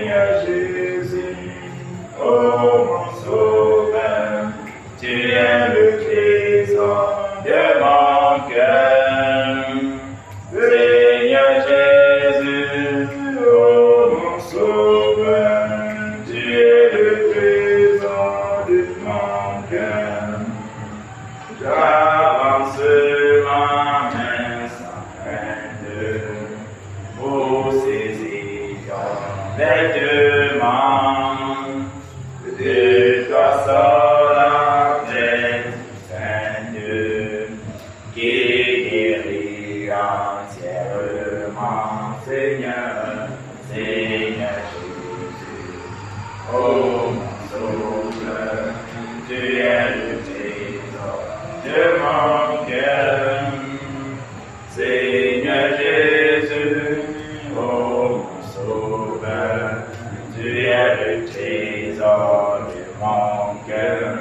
Seigneur Jésus, oh mon sauveur, tu es le trésor de mon cœur. Seigneur Jésus, oh mon sauveur, tu es le trésor de mon cœur. J'avance ma main sans crainte pour saisir les deux mains. De toi sort la plaine sainte qui guérit entièrement, Seigneur, Seigneur Jésus. Oh mon sauveur, tu es le trésor de mon cœur. Seigneur Jésus, oh mon sauveur, tu es le trésor de mon cœur.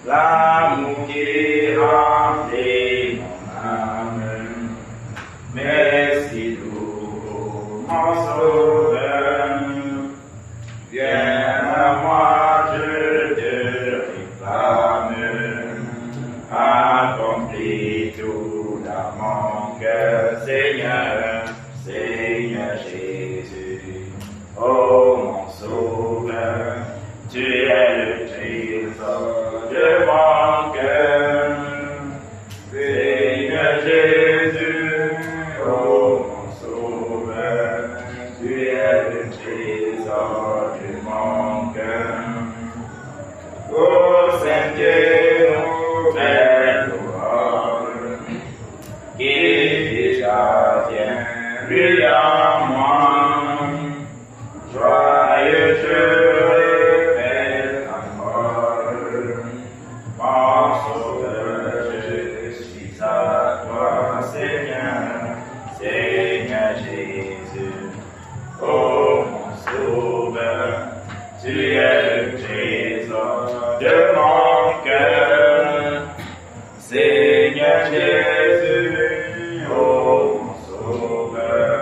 L'amour qui remplit mon âme, merci doux, mon sauveur. Viens à moi, je te réclame, accomplis tout dans mon cœur, Seigneur, Seigneur Jésus. Oh mon sauveur, tu es le trésor de mon cœur. Seigneur Jésus, oh mon sauveur, tu es le trésor de mon cœur. Oh Saint-Dieu, nouvelle gloire, qui déjà vient brûlant moi. Joyeux je répète encore, mon sauveur, je suis à toi, Seigneur, Seigneur Jésus. Oh mon sauveur, tu es le trésor de mon cœur, Seigneur Jésus. Oh mon sauveur,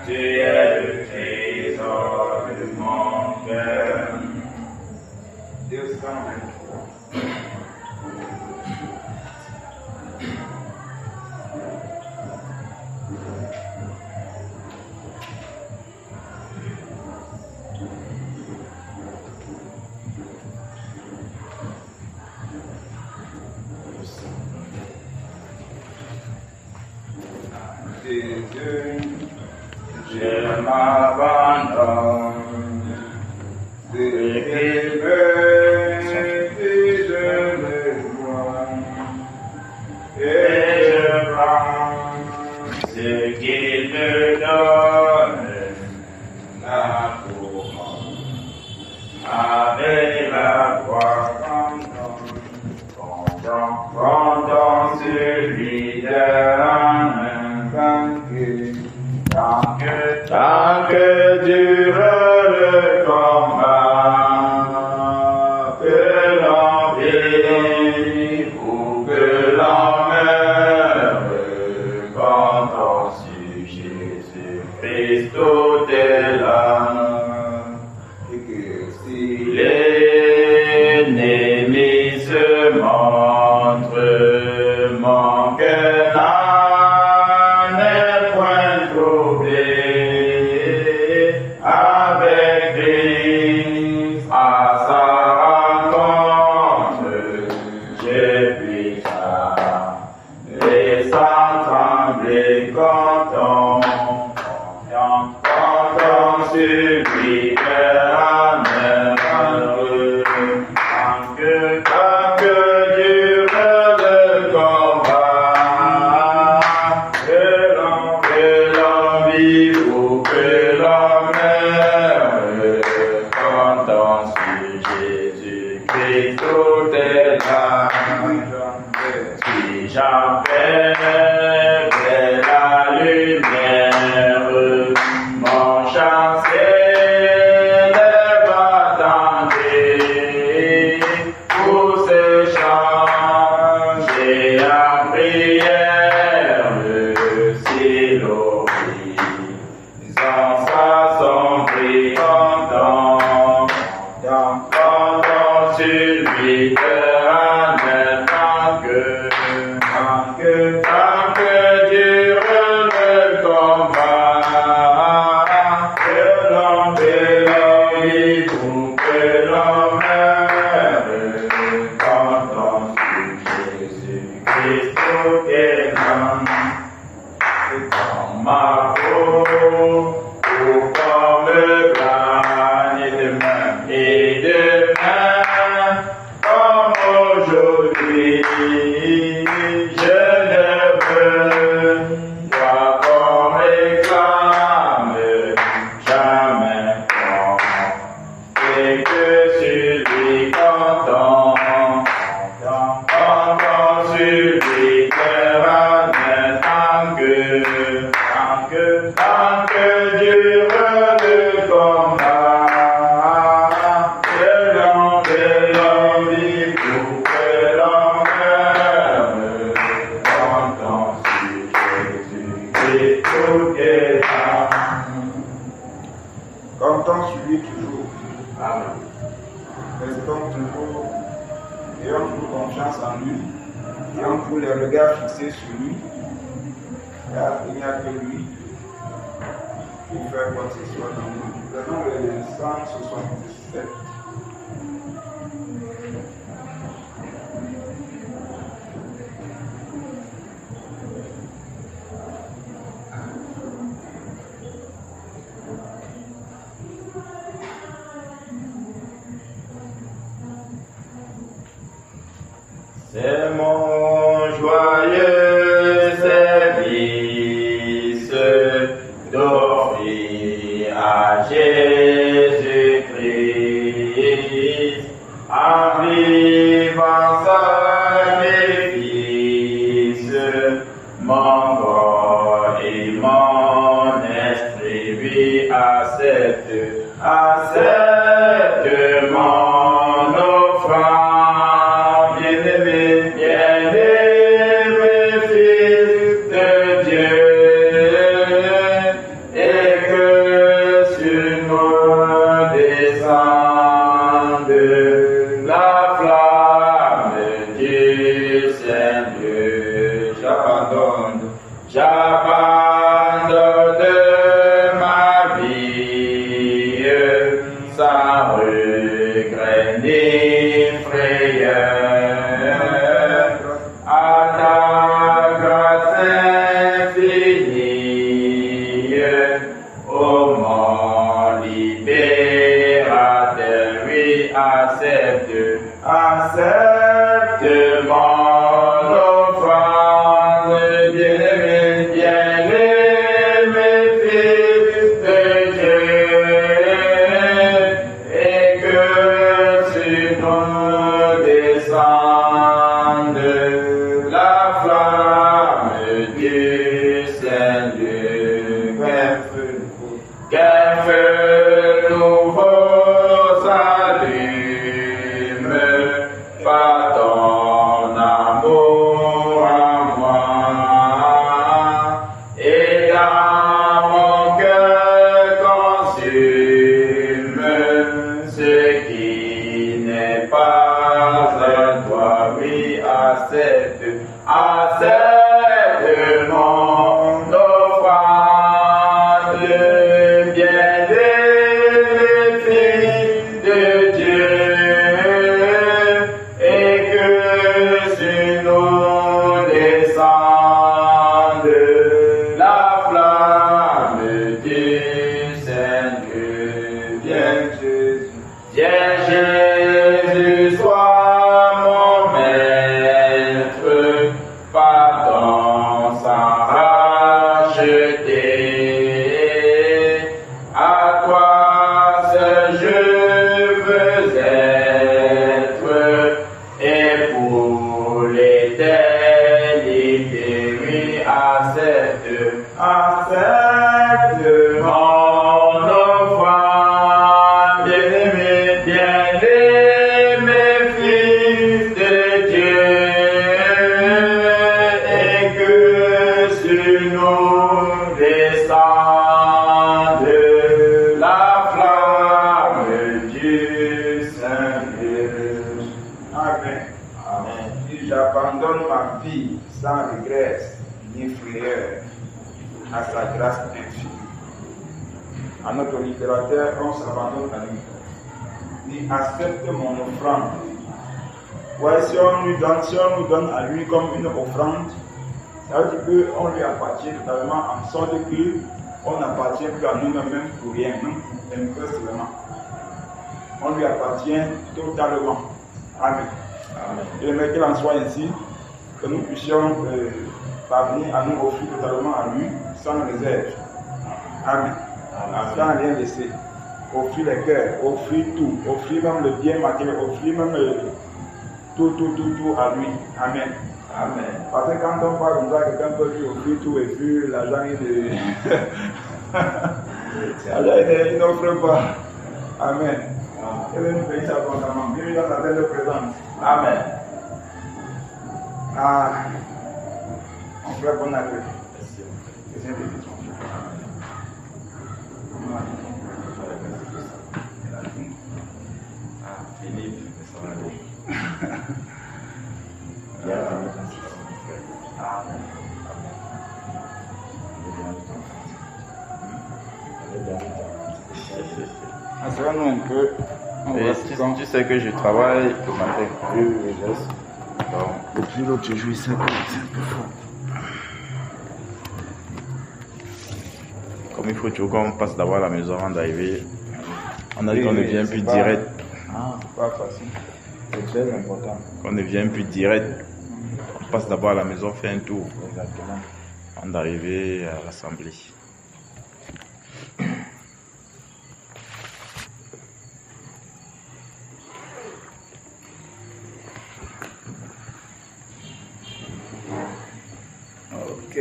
tu es le trésor de mon cœur. Deus também. Jésus, je m'abandonne, ce qu'il veut, si je le vois, et je prends ce qu'il me donne, la couronne, avec la voix content celui de l'âme. Tant que dure le combat, que l'on vit ou que l'on meurt, quand on suit Jésus-Christ tout est là, et que si l'ennemi se montre, mon cœur Comptons sur lui toujours. Amen. Restons toujours, ayons toujours confiance en lui, ayons toujours les regards fixés sur lui, car il n'y a que lui qui fait quoi que ce soit dans nous. Prenons le 177. C'est mon joyeux service d'offrir à Jésus-Christ en vivant sacrifice, mon corps et mon esprit lui accepte mon offrande. J'abandonne ma vie sans regret ni frayeur à ta grâce infinie, ô mon libérateur, oui, accepte mon offrande, bien-aimé fils de Dieu, et que sur nous descende la flamme du Seigneur. Qu'un feu nouveau s'allume par ton amour en moi, et dans mon cœur consume ce qui n'est pas à toi. Oui, accepte mon offrande, bien-aimé fils de Dieu, et que sur nous descende la flamme du Seigneur. Viens Jésus, sois mon maître, par ton sang racheté. À toi seul je veux être, et pour l'éternité, oui, accepte mon offrande, bien-aimé fils de Dieu, et que sur nous descende la flamme du Seigneur. Amen. Amen. Si j'abandonne ma vie sans regret ni frayeur à sa grâce infinie. À notre libérateur, on s'abandonne à lui. Il accepte mon offrande. Ouais, si on nous donne à lui comme une offrande, ça veut dire qu'on lui appartient totalement, en sorte qu'on n'appartient plus à nous-mêmes pour rien, nous, impersonnellement. On lui appartient totalement. Amen. Amen. Et qu'il en soit ainsi, que nous puissions parvenir à nous offrir totalement à lui, sans réserve. Amen. Sans rien laisser. Offrir les cœurs, offrir tout, offrir même le bien matériel, offrir même tout à lui. Amen. Amen. Parce que quand on parle comme ça, quelqu'un peut lui offrir tout et puis l'argent il n'offre pas. Amen. Et nous bénisse abondamment. Bienvenue dans la belle présence. Amen. On fait bon appétit. Merci. Que Dieu bénisse. Amen. Assure-nous un peu. Et tu sais que je travaille le matin. Oui, je laisse. Donc, Depuis l'autre jour, c'est un peu fort. comme il faut toujours qu'on passe d'abord à la maison avant d'arriver, on a dit Oui, qu'on ne oui, vient c'est plus pas- direct. Pas facile. C'est très important. Qu'on ne vient plus direct. On passe d'abord à la maison, fait un tour Exactement. avant d'arriver à l'assemblée. Ok.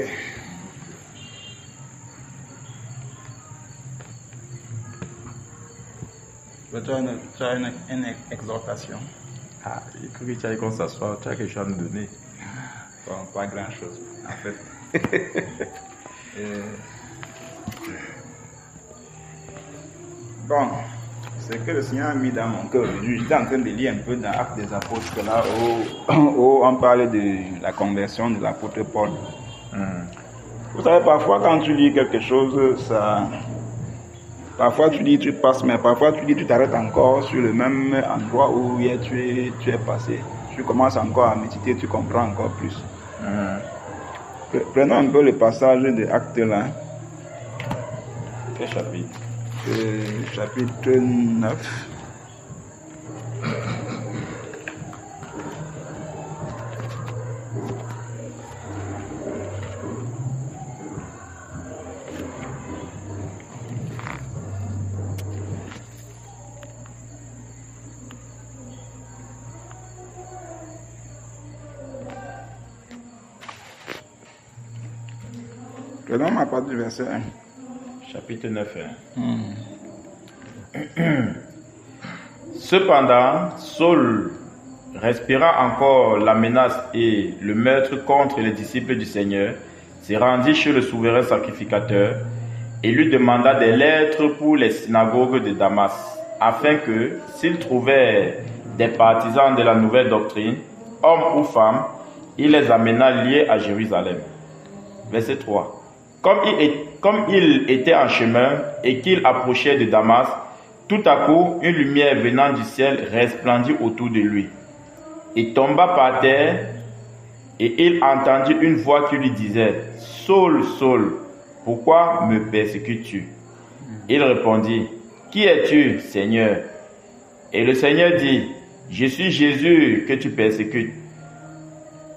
Tu as une exhortation. Ah, il faut que tu ailles qu'on s'assoie, tu as quelque chose à nous donner. Bon, pas grand chose, en fait. Bon, c'est que le Seigneur a mis dans mon cœur aujourd'hui. J'étais en train de lire un peu dans Actes des Apôtres, là où on parle de la conversion de l'apôtre Paul. Vous savez, parfois quand tu lis quelque chose, ça... Parfois tu lis, tu passes, mais parfois tu lis, tu t'arrêtes encore sur le même endroit où hier tu es passé. Tu commences encore à méditer, tu comprends encore plus. Prenons un peu le passage de Actes là. Quel chapitre? Chapitre 9. Prenons à partir du verset 1. Chapitre 9. Cependant, Saul respira encore la menace et le meurtre contre les disciples du Seigneur, se rendit chez le souverain sacrificateur et lui demanda des lettres pour les synagogues de Damas, afin que, s'il trouvait des partisans de la nouvelle doctrine, hommes ou femmes, il les amena liés à Jérusalem. Verset 3. Comme il était en chemin et qu'il approchait de Damas, tout à coup, une lumière venant du ciel resplendit autour de lui. Il tomba par terre et il entendit une voix qui lui disait « Saul, Saul, pourquoi me persécutes-tu » Il répondit « Qui es-tu, Seigneur » Et le Seigneur dit « Je suis Jésus que tu persécutes.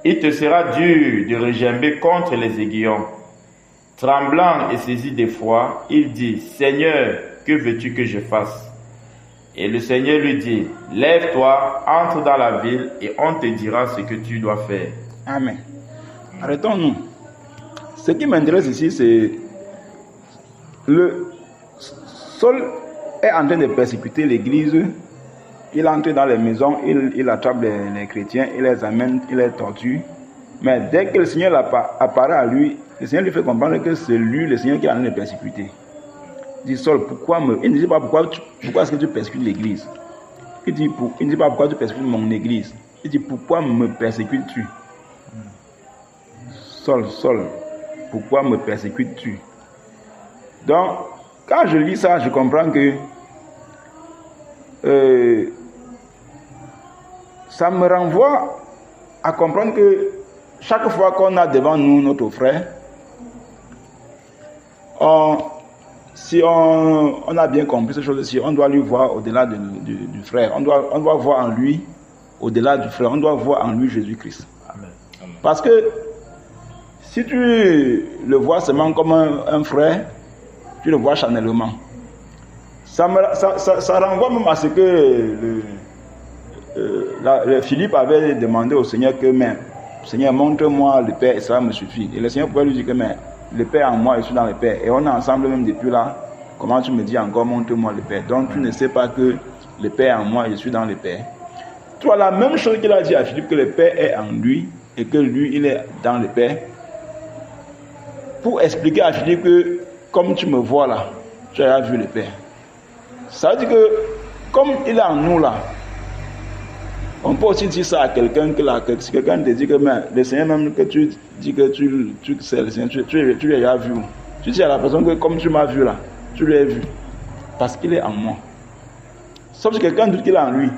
Il te sera dur de regimber contre les aiguillons. » Tremblant et saisi d'effroi, il dit, « Seigneur, que veux-tu que je fasse ?» Et le Seigneur lui dit, « Lève-toi, entre dans la ville et on te dira ce que tu dois faire. » Amen. Arrêtons-nous. Ce qui m'intéresse ici, c'est le Saul est en train de persécuter l'église. Il entre dans les maisons, il attrape les chrétiens, il les amène, il les torture. Mais dès que le Seigneur apparaît à lui, le Seigneur lui fait comprendre que c'est lui, le Seigneur, qui est en train de persécuter. Il dit, Saul, il ne dit pas pourquoi est-ce que tu persécutes l'église. Il ne dit pas pourquoi tu persécutes mon église. Il dit, pourquoi me persécutes-tu? Saul, pourquoi me persécutes-tu? Donc, quand je lis ça, je comprends que ça me renvoie à comprendre que chaque fois qu'on a devant nous notre frère, si on a bien compris ces choses-ci, on doit lui voir au-delà du frère. On doit voir en lui, au-delà du frère, on doit voir en lui Jésus-Christ. Amen. Parce que si tu le vois seulement comme un frère, tu le vois charnellement. Ça renvoie même à ce que Philippe avait demandé au Seigneur que, mais Seigneur, montre-moi le Père et cela me suffit. Et le Seigneur pouvait lui dire que, mais le Père en moi, je suis dans le Père. Et on est ensemble même depuis là. Comment tu me dis encore, montre-moi le Père? Donc tu ne sais pas que le Père en moi, je suis dans le Père. Toi, la même chose qu'il a dit à Philippe, que le Père est en lui et que lui, il est dans le Père. Pour expliquer à Philippe que, comme tu me vois là, tu as vu le Père. Ça veut dire que, comme il est en nous là, on peut aussi dire ça à quelqu'un si quelqu'un te dit que le Seigneur même que tu dis que tu sais le Seigneur, tu l'as vu. Tu dis à la personne que comme tu m'as vu là, tu l'as vu. Parce qu'il est en moi. Sauf si quelqu'un doute qu'il est en lui.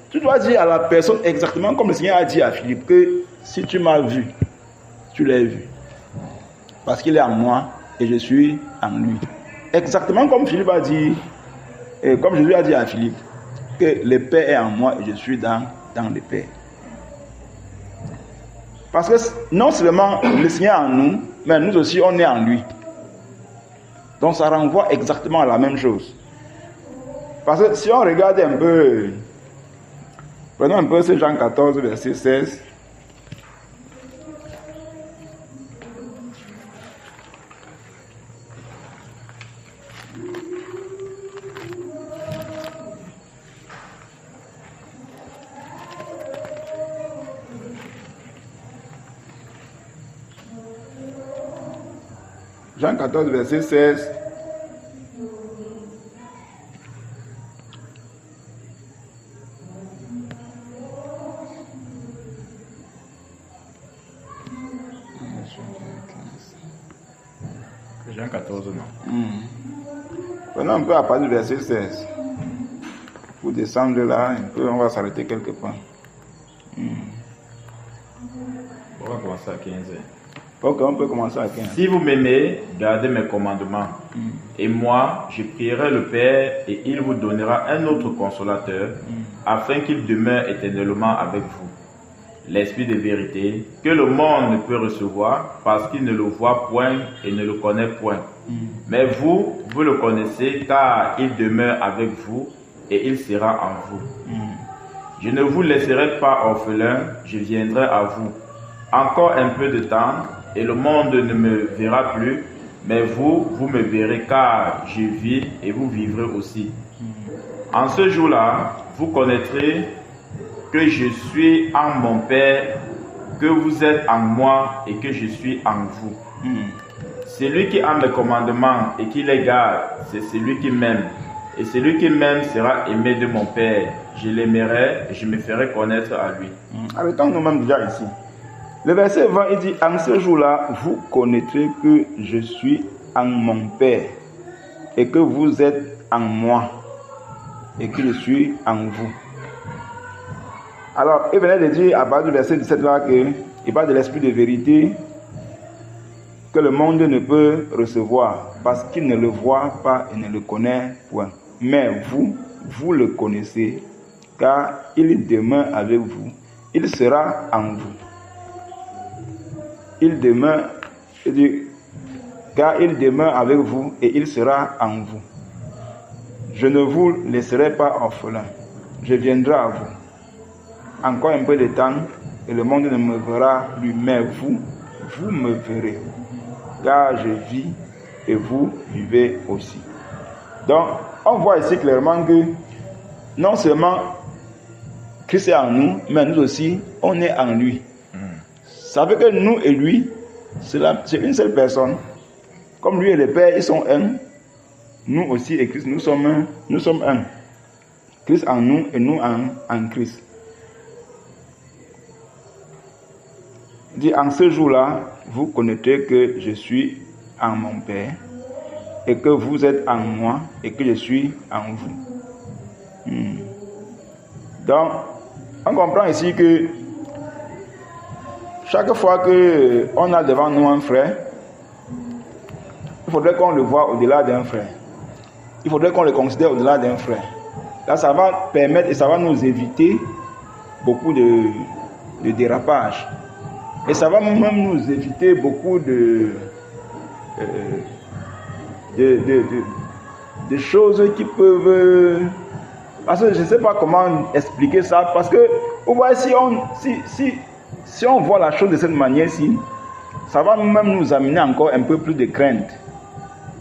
Tu dois dire à la personne exactement comme le Seigneur a dit à Philippe que si tu m'as vu, tu l'as vu. Parce qu'il est en moi et je suis en lui. Exactement comme Philippe a dit, et comme Jésus a dit à Philippe, que le Père est en moi et je suis dans le Père. Parce que non seulement le Seigneur est en nous, mais nous aussi on est en lui. Donc ça renvoie exactement à la même chose. Parce que si on regarde un peu, prenons un peu ce Jean 14, verset 16. Jean 14, verset 16. Jean 14, non. Prenons un peu à partir du verset 16. Pour descendre là, un peu, on va s'arrêter quelque part. On va commencer à 15. Ok, on peut commencer à 15. Si vous m'aimez, gardez mes commandements. Et moi, je prierai le Père et il vous donnera un autre consolateur afin qu'il demeure éternellement avec vous. L'Esprit de vérité que le monde ne peut recevoir parce qu'il ne le voit point et ne le connaît point. Mais vous, vous le connaissez car il demeure avec vous et il sera en vous. Je ne vous laisserai pas orphelin, je viendrai à vous. Encore un peu de temps et le monde ne me verra plus, mais vous, vous me verrez car je vis et vous vivrez aussi. En ce jour-là, vous connaîtrez que je suis en mon Père, que vous êtes en moi et que je suis en vous. Celui qui a mes commandements et qui les garde, c'est celui qui m'aime. Et celui qui m'aime sera aimé de mon Père. Je l'aimerai et je me ferai connaître à lui. Arrêtons nous-mêmes déjà ici. Le verset 20, il dit, en ce jour-là, vous connaîtrez que je suis en mon Père et que vous êtes en moi et que je suis en vous. Alors, il venait de dire à partir du verset 17 là qu'il parle de l'esprit de vérité que le monde ne peut recevoir parce qu'il ne le voit pas et ne le connaît point. Mais vous, vous le connaissez car il demeure avec vous. Il sera en vous. Il demeure, car il demeure avec vous et il sera en vous. Je ne vous laisserai pas orphelin. Je viendrai à vous. Encore un peu de temps et le monde ne me verra plus, mais vous, vous me verrez. Car je vis et vous vivez aussi. Donc, on voit ici clairement que non seulement Christ est en nous, mais nous aussi, on est en lui. Ça veut que nous et lui, c'est une seule personne. Comme lui et le Père, ils sont un. Nous aussi et Christ, nous sommes un. Christ en nous et nous en Christ. Il dit, en ce jour-là, vous connaîtrez que je suis en mon Père et que vous êtes en moi et que je suis en vous. Donc, on comprend ici que chaque fois qu'on a devant nous un frère, il faudrait qu'on le voie au-delà d'un frère. Il faudrait qu'on le considère au-delà d'un frère. Là, ça va permettre et ça va nous éviter beaucoup de dérapages. Et ça va même nous éviter beaucoup de choses qui peuvent... Parce que je ne sais pas comment expliquer ça. Parce que, vous voyez, si on voit la chose de cette manière-ci, ça va même nous amener encore un peu plus de crainte.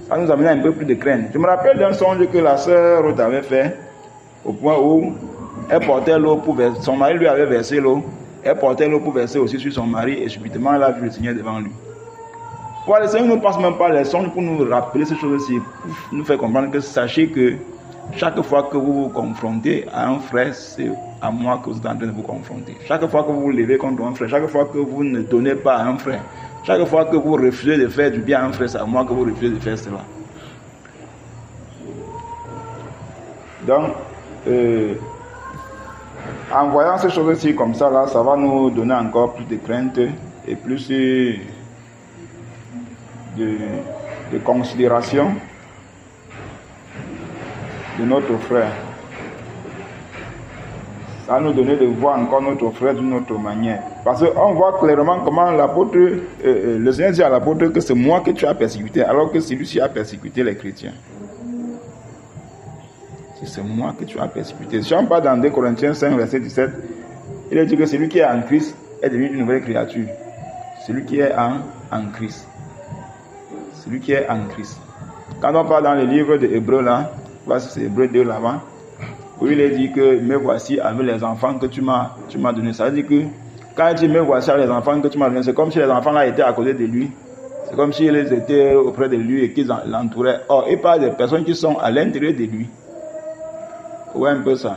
Ça va nous amener un peu plus de crainte. Je me rappelle d'un songe que la sœur Ruth avait fait, au point où elle portait l'eau pour verser. Son mari lui avait versé l'eau. Elle portait l'eau pour verser aussi sur son mari et subitement elle a vu le Seigneur devant lui. Voilà, le Seigneur ne nous passe même pas les songes pour nous rappeler ces choses-ci, pour nous faire comprendre que sachez que chaque fois que vous vous confrontez à un frère, c'est à moi que vous êtes en train de vous confronter. Chaque fois que vous vous levez contre un frère, chaque fois que vous ne donnez pas à un frère, chaque fois que vous refusez de faire du bien à un frère, c'est à moi que vous refusez de faire cela. Donc, en voyant ces choses-ci comme ça, là, ça va nous donner encore plus de crainte et plus de considération de notre frère. Ça va nous donner de voir encore notre frère d'une autre manière. Parce qu'on voit clairement comment l'apôtre, le Seigneur dit à l'apôtre que c'est moi que tu as persécuté, alors que celui-ci a persécuté les chrétiens. C'est moi que tu as persécuté. Si on parle dans 2 Corinthiens 5, verset 17, il a dit que celui qui est en Christ est devenu une nouvelle créature. Celui qui est en Christ. Celui qui est en Christ. Quand on parle dans le livre de Hébreux là, voici c'est Hébreux 2 là-bas, où il est dit que me voici avec les enfants que tu m'as donné. Ça veut dire que quand il dit me voici avec les enfants que tu m'as donné, c'est comme si les enfants là étaient à côté de lui. C'est comme s'ils étaient auprès de lui et qu'ils l'entouraient. Or, il parle des personnes qui sont à l'intérieur de lui. Ouais, un peu ça.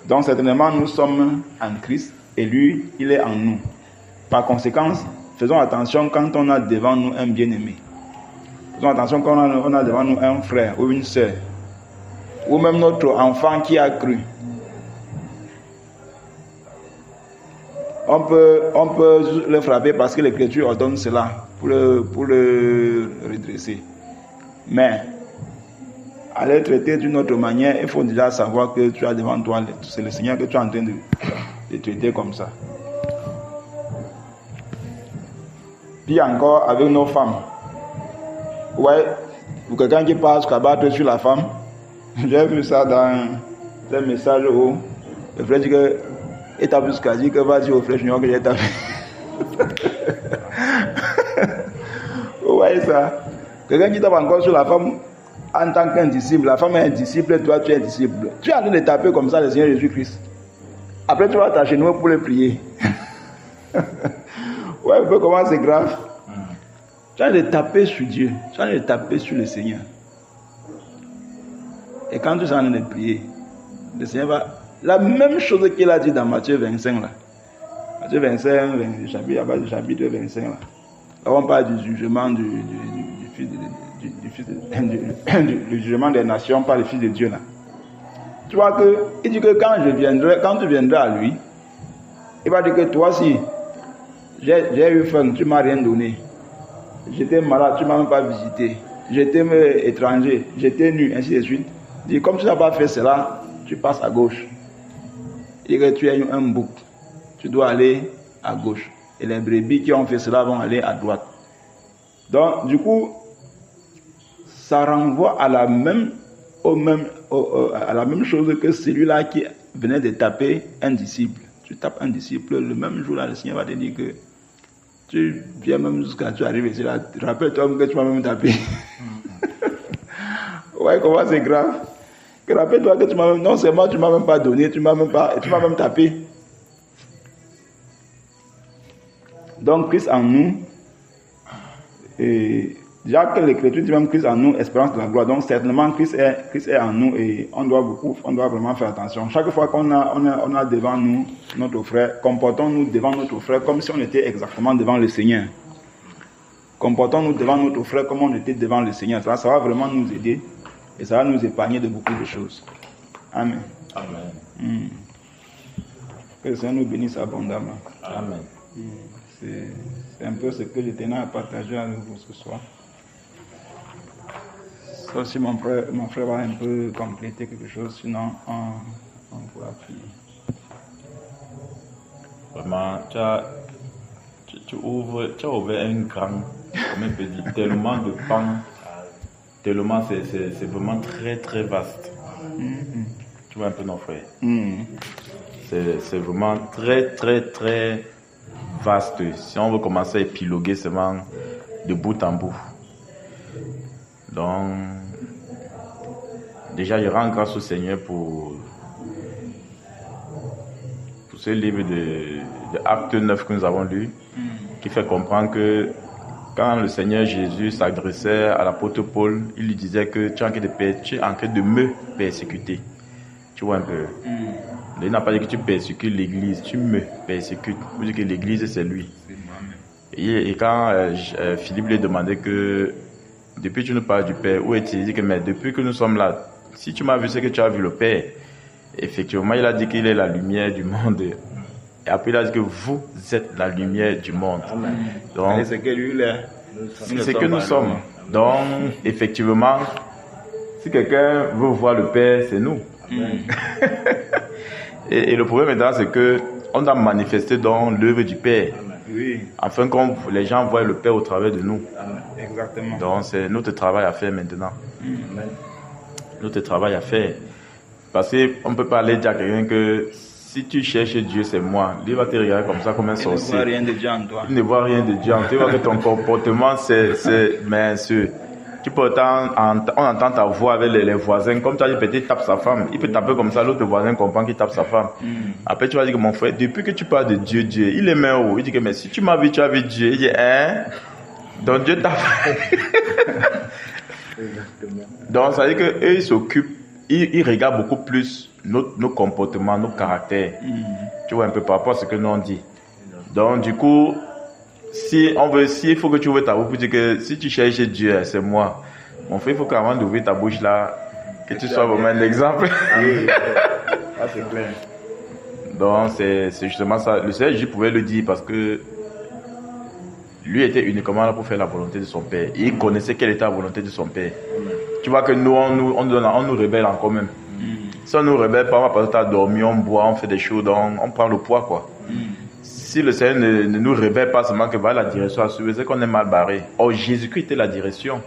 Donc, certainement, nous sommes en Christ et lui, il est en nous. Par conséquent, faisons attention quand on a devant nous un bien-aimé. Faisons attention quand on a devant nous un frère ou une sœur. Ou même notre enfant qui a cru. On peut le frapper parce que l'Écriture ordonne cela pour le redresser. Mais, à le traiter d'une autre manière, il faut déjà savoir que tu as devant toi, c'est le Seigneur que tu es en train de traiter comme ça. Puis encore avec nos femmes. Ouais, pour quelqu'un qui passe qu'abattre sur la femme, j'ai vu ça dans un message où le frère dit que et t'as plus qu'à dire que vas-y au frère junior que j'ai tapé. Ouais, ça. Quelqu'un qui tape encore sur la femme en tant qu'un disciple, la femme est un disciple, toi tu es un disciple. Tu es en train de taper comme ça le Seigneur Jésus-Christ. Après tu vas t'agenouiller pour le prier. Ouais, un peu comment c'est grave. Tu as de taper sur Dieu, tu as de taper sur le Seigneur. Et quand tu es en train de prier, le Seigneur va... La même chose qu'il a dit dans Matthieu 25 là. Matthieu 25, chapitre 25 là. Là on parle du jugement du jugement des nations par le Fils de Dieu là. Tu vois que il dit que quand tu viendras à lui, il va dire que toi si j'ai eu faim, tu m'as rien donné. J'étais malade, tu m'as même pas visité. J'étais étranger, j'étais nu, ainsi de suite. Il dit comme tu n'as pas fait cela, tu passes à gauche. Il dit que tu as un bouc, tu dois aller à gauche. Et les brebis qui ont fait cela vont aller à droite. Donc du coup, ça renvoie à la même chose que celui-là qui venait de taper un disciple. Tu tapes un disciple, le même jour-là, le Seigneur va te dire que tu viens même jusqu'à tu arrives ici là. Rappelle-toi que tu m'as même tapé. Ouais, comment c'est grave. Rappelle-toi que tu m'as même, non seulement tu m'as même pas donné, tu m'as même tapé. Donc Christ en nous, et déjà que l'Écriture dit même Christ en nous, espérance de la gloire. Donc certainement Christ est en nous et on doit vraiment faire attention. Chaque fois qu'on a devant nous notre frère, comportons-nous devant notre frère comme si on était exactement devant le Seigneur. Comportons-nous devant notre frère comme on était devant le Seigneur. Ça va vraiment nous aider et ça va nous épargner de beaucoup de choses. Amen. Amen. Que le Seigneur nous bénisse abondamment. Amen. C'est un peu ce que je tenais à partager avec vous ce soir. Sauf si mon frère va un peu compléter quelque chose, sinon on pourra prier. Vraiment, tu as ouvert un grand, comment on peut dire, tellement de pans, tellement c'est vraiment très très vaste. Tu vois un peu nos frères. C'est vraiment très très très vaste. Si on veut commencer à épiloguer seulement de bout en bout. Donc, déjà, je rends grâce au Seigneur pour ce livre de Acte 9 que nous avons lu, qui fait comprendre que quand le Seigneur Jésus s'adressait à l'apôtre Paul, il lui disait que tu es en train de me persécuter. Tu vois un peu. Il n'a pas dit que tu persécutes l'église, tu me persécutes. Il dit que l'église c'est lui. Et quand Philippe lui demandait que depuis que tu nous parles du Père, où est-il? Il dit que mais depuis que nous sommes là, si tu m'as vu, c'est que tu as vu le Père. Effectivement, il a dit qu'il est la lumière du monde. Et après, il a dit que vous êtes la lumière du monde. Amen. Donc, Et c'est que lui, là, c'est que nous sommes. Donc, effectivement, si quelqu'un veut voir le Père, c'est nous. Et le problème maintenant, c'est que on doit manifester dans l'œuvre du Père, Oui. afin que les gens voient le Père au travers de nous. Amen. Exactement. Donc, c'est notre travail à faire maintenant. Amen. Notre travail à faire. Parce qu'on ne peut pas aller dire à quelqu'un que si tu cherches Dieu, c'est moi. Lui va te regarder comme ça, comme un Il ne voit sorcier. rien de Dieu en toi. Il ne voit rien de Dieu. Tu vois que ton comportement, c'est mince. Tu peux on entend ta voix avec les voisins. Comme tu as dit, peut-être il tape sa femme. Il peut taper comme ça, l'autre voisin comprend qu'il tape sa femme. Après, tu vas dire que mon frère, depuis que tu parles de Dieu, Dieu, il est main haut. Il dit que, mais si tu m'as vu, tu as vu Dieu. Il dit, hein? Donc Dieu t'a fait. Donc, ça veut dire qu'eux, ils s'occupent, ils regardent beaucoup plus nos comportements, nos caractères. Tu vois un peu par rapport à ce que nous on dit. Donc, du coup, si il faut que tu ouvres ta bouche pour dire que si tu cherches Dieu, c'est moi. Mon frère, il faut qu'avant d'ouvrir ta bouche là, que tu sois vraiment un exemple. Ah, c'est clair. Donc, c'est justement ça. Le Seigneur Jésus pouvait le dire parce que lui était uniquement là pour faire la volonté de son Père. Et il connaissait quelle était la volonté de son Père. Tu vois que nous, on nous rebelle encore même. Si on nous rebelle pas, on va passer à dormir, on boit, on fait des choses, on prend le poids, quoi. Si le Seigneur ne nous rebelle pas seulement que voilà la direction à suivre, c'est qu'on est mal barré. Or, Jésus-Christ était la direction.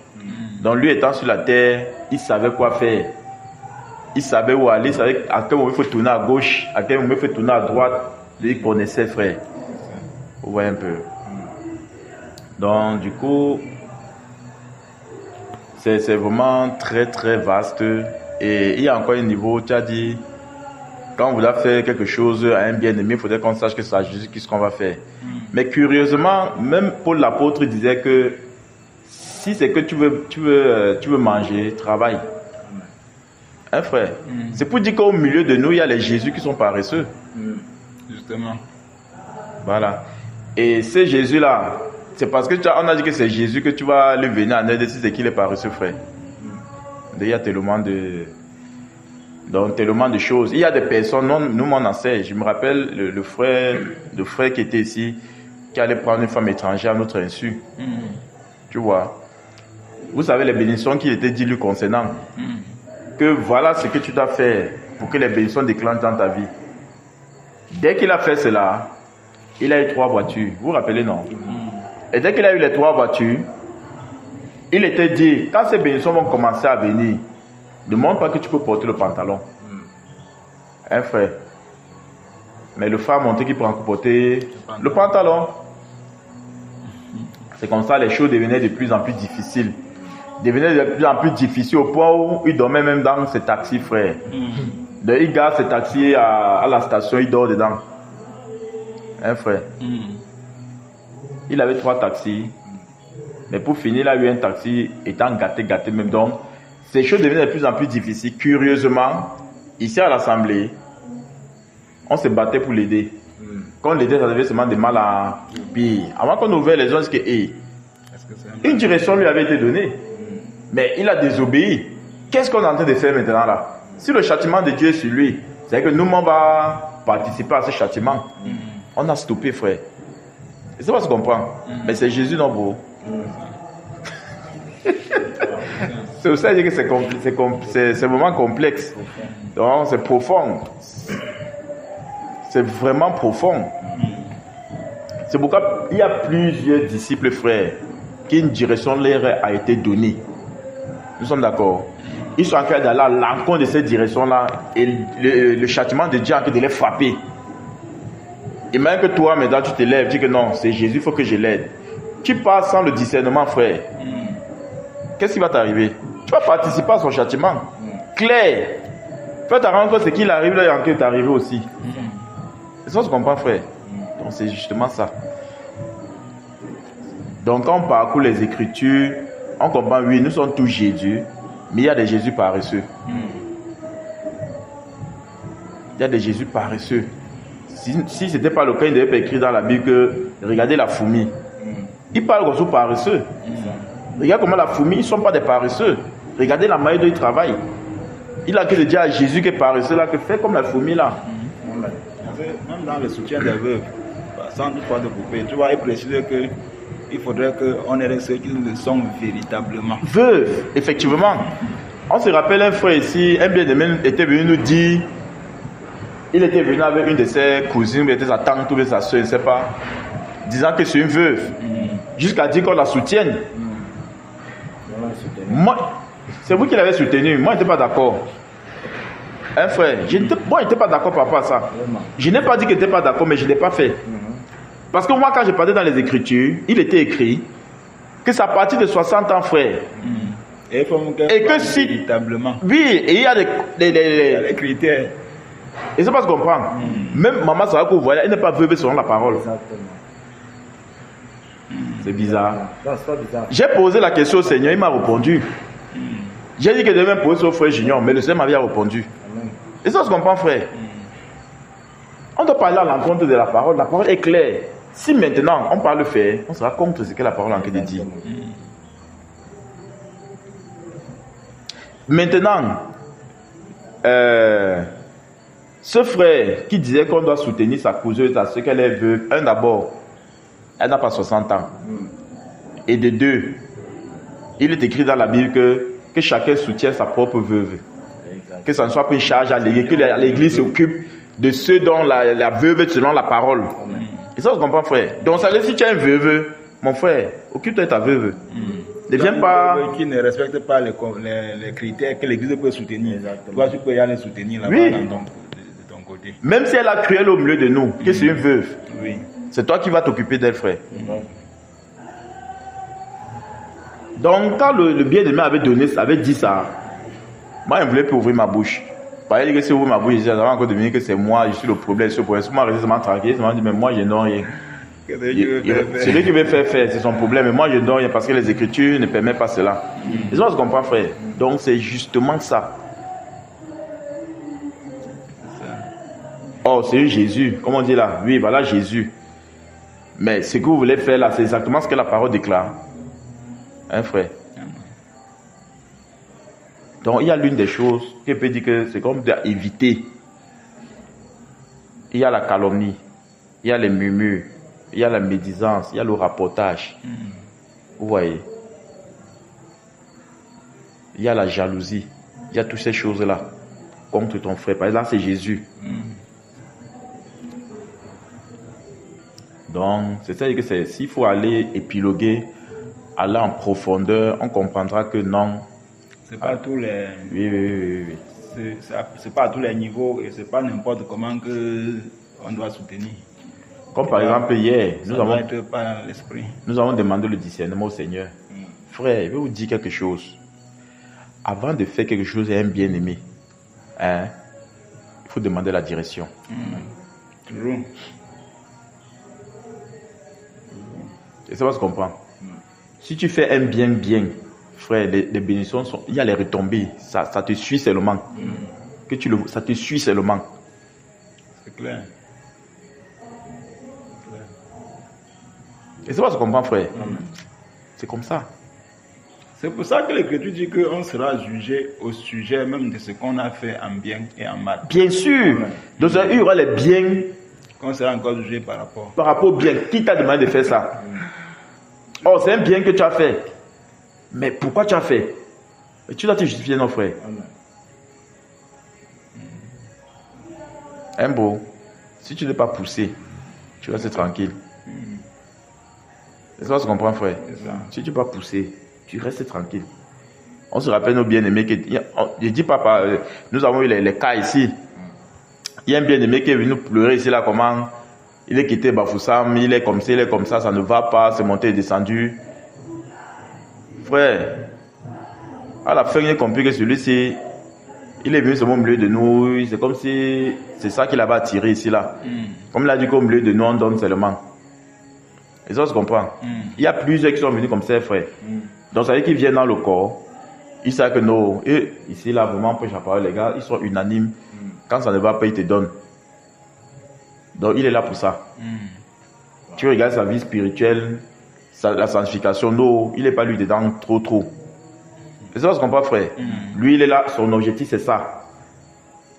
Donc, lui étant sur la terre, il savait quoi faire. Il savait où aller, il savait à quel moment il faut tourner à gauche, à quel moment il faut tourner à droite. Il connaissait, frère. Vous voyez un peu. Donc, du coup, c'est vraiment très, très vaste. Et il y a encore un niveau, tu as dit, quand on voulait faire quelque chose à un bien-aimé, il faudrait qu'on sache que c'est à Jésus ce qu'on va faire. Mais curieusement, même Paul l'apôtre disait que si c'est que tu veux manger, travaille. Hein, frère? C'est pour dire qu'au milieu de nous, il y a les Jésus qui sont paresseux. Justement. Voilà. Et ces Jésus-là, c'est parce que on a dit que c'est Jésus que tu vas lui venir en aide si c'est qu'il est paresseux, frère. Il y a tellement de choses. Il y a des personnes, nous on en sait. Je me rappelle le frère qui était ici, qui allait prendre une femme étrangère à notre insu. Tu vois. Vous savez les bénédictions qu'il était dit lui concernant. Que voilà ce que tu dois faire pour que les bénédictions déclenchent dans ta vie. Dès qu'il a fait cela, il a eu 3 voitures. Vous vous rappelez, non? Et dès qu'il a eu les 3 voitures, il était dit, quand ces bénédictions vont commencer à venir, ne montre pas que tu peux porter le pantalon. Hein, frère? Mais le frère a montré qu'il peut encore porter le pantalon. C'est comme ça, les choses devenaient de plus en plus difficiles. Devenaient de plus en plus difficiles au point où il dormait même dans ses taxis, frère. Donc, il garde ses taxis à la station, il dort dedans. Hein, frère? Il avait 3 taxis. Mais pour finir, il a eu un taxi étant gâté même. Donc, ces choses devenaient de plus en plus difficiles. Curieusement, ici à l'Assemblée, on se battait pour l'aider. Quand on l'aidait, ça devait seulement de mal à pire. Avant qu'on ouvre les gens, c'est que une direction lui avait été donnée. Mais il a désobéi. Qu'est-ce qu'on est en train de faire maintenant là? Si le châtiment de Dieu est sur lui, c'est que nous, on va participer à ce châtiment. On a stoppé, frère. Et c'est pas ce qu'on comprend. Mais c'est Jésus, non, bro? C'est aussi à dire que c'est vraiment complexe. Donc, c'est profond. C'est vraiment profond. C'est pourquoi il y a plusieurs disciples, frères, qui une direction leur a été donnée. Nous sommes d'accord. Ils sont en train d'aller à l'encontre de cette direction-là et le châtiment de Dieu est en train de les frapper. Et même que toi, maintenant, tu te lèves, tu dis que non, c'est Jésus, il faut que je l'aide. Tu pars sans le discernement, frère. Qu'est-ce qui va t'arriver? Tu vas participer à son châtiment. Clair. Fais ta rencontre, c'est qu'il arrive là et en train d'arriver aussi. C'est ça que je comprends, frère. Donc c'est justement ça. Donc quand on parcourt les Écritures, on comprend, oui, nous sommes tous Jésus, mais il y a des Jésus paresseux. Il y a des Jésus paresseux. Si ce n'était pas le cas, il devait pas écrire dans la Bible que regardez la fourmi. Il parle comme ça paresseux. Regarde comment la fourmi, ils ne sont pas des paresseux. Regardez la manière dont ils travaillent. Il a que de dire à Jésus que par cela, que fais comme la fourmi là. Même dans le soutien des veuves, sans toutefois de couper, tu vois, il précise qu'il faudrait qu'on ait ceux qui le sont véritablement. Veuve, effectivement. On se rappelle un frère ici, un bien-aimé était venu nous dire, il était venu avec une de ses cousines, ou sa tante ou sa soeur, je ne sais pas, disant que c'est une veuve. Jusqu'à dire qu'on la soutienne. Moi, c'est vous qui l'avez soutenu, moi je n'étais pas d'accord. Un frère, moi je n'étais pas d'accord par rapport à ça. Je n'ai pas dit que je n'étais pas d'accord, mais je ne l'ai pas fait. Parce que moi quand je parlais dans les Écritures, il était écrit que c'est à partir de 60 ans, frère. Et que si... véritablement. Oui, et il y a les critères. Et c'est pas ce qu'on comprend. Même maman Sarah que vous voyez, elle n'est pas veuve selon la parole. C'est bizarre. Non, c'est pas bizarre. J'ai posé la question au Seigneur, il m'a répondu. J'ai dit que je devais me poser au frère Junior, mais le Seigneur m'avait répondu. Et ça se comprend, frère. On doit parler à l'encontre de la parole. La parole est claire. Si maintenant on parle fait, on sera contre ce que la parole en train de dire. Maintenant, ce frère qui disait qu'on doit soutenir sa cousine, à ce qu'elle est veuve, un d'abord, elle n'a pas 60 ans. Et de deux, il est écrit dans la Bible que chacun soutient sa propre veuve. Que ça ne soit pas une charge à l'église, que l'église s'occupe de ceux dont la veuve est selon la parole. Et ça, on comprend, frère. Donc, ça veut dire si tu es un veuve, mon frère, occupe-toi de ta veuve. Ne viens pas. Qui ne respecte pas les critères que l'église peut soutenir. Toi, tu peux y aller soutenir là-bas Oui. de ton côté. Même si elle a cruel au milieu de nous, que c'est une veuve, Oui. c'est toi qui vas t'occuper d'elle, frère. Donc, quand le bien-aimé avait dit ça, moi, je ne voulais plus ouvrir ma bouche. Parce que si j'ouvre ma bouche, j'avais encore deviné que c'est moi, je suis le problème. Si moi, je reste tranquille, je me dis, mais moi, je n'ai rien. C'est lui qui veut faire, c'est son problème. Mais moi, je ne donne rien parce que les Écritures ne permettent pas cela. Et ça, je comprends, frère. Donc, c'est justement ça. Oh, c'est Jésus. Comment on dit là? Oui, voilà Jésus. Mais ce que vous voulez faire là, c'est exactement ce que la parole déclare. Hein, frère? Donc, il y a l'une des choses qui peut dire que c'est comme d'éviter. Il y a la calomnie, il y a les murmures, il y a la médisance, il y a le rapportage. Vous voyez? Il y a la jalousie, il y a toutes ces choses-là contre ton frère. Par exemple, c'est Jésus. Donc, c'est-à-dire que s'il faut aller épiloguer, aller en profondeur, on comprendra que non. C'est pas tous les. Oui. C'est pas à tous les niveaux et c'est pas n'importe comment que on doit soutenir. Comme par exemple hier, nous avons demandé le discernement au Seigneur. Frère, je vais vous dire quelque chose. Avant de faire quelque chose à un bien-aimé, il faut demander la direction. Toujours. Et ça va se comprendre. Si tu fais un bien, frère, les bénédictions sont, il y a les retombées, ça te suit seulement. Ça te suit seulement. C'est clair. Et ça va se comprendre, frère. C'est comme ça. C'est pour ça que l'Écriture dit qu'on sera jugé au sujet même de ce qu'on a fait en bien et en mal. Bien sûr. Donc il y aura les biens. Qu'on sera encore jugé par rapport Au bien. Qui t'a demandé de faire ça? Oh, c'est un bien que tu as fait. Mais pourquoi tu as fait? Et tu dois te justifier, non, frère. Un beau. Si tu n'es pas poussé, tu restes tranquille. C'est ça, tu comprends, frère? Si tu n'es pas poussé, tu restes tranquille. On se rappelle nos bien-aimés. Je dis papa, nous avons eu les cas ici. Il y a un bien-aimé qui est venu pleurer ici, là, comment il est quitté Bafoussam, il est comme ça, ça ne va pas, c'est monté et descendu. Frère, à la fin, il a compris que celui-ci, il est venu sur mon milieu de nous, c'est comme si c'est ça qu'il avait attiré ici, là. Comme il a dit qu'au milieu de nous, on donne seulement. Et ça, on se comprend. Il y a plusieurs qui sont venus comme ça, frère. Donc, ça veut dire qu'ils viennent dans le corps, ils savent que non, et ici, là, vraiment, pour la parole, les gars, ils sont unanimes. Quand ça ne va pas, ils te donnent. Donc, il est là pour ça. Tu regardes sa vie spirituelle, la sanctification, non, il n'est pas lui dedans trop. C'est ça ce qu'on comprend, frère. Lui, il est là, son objectif, c'est ça.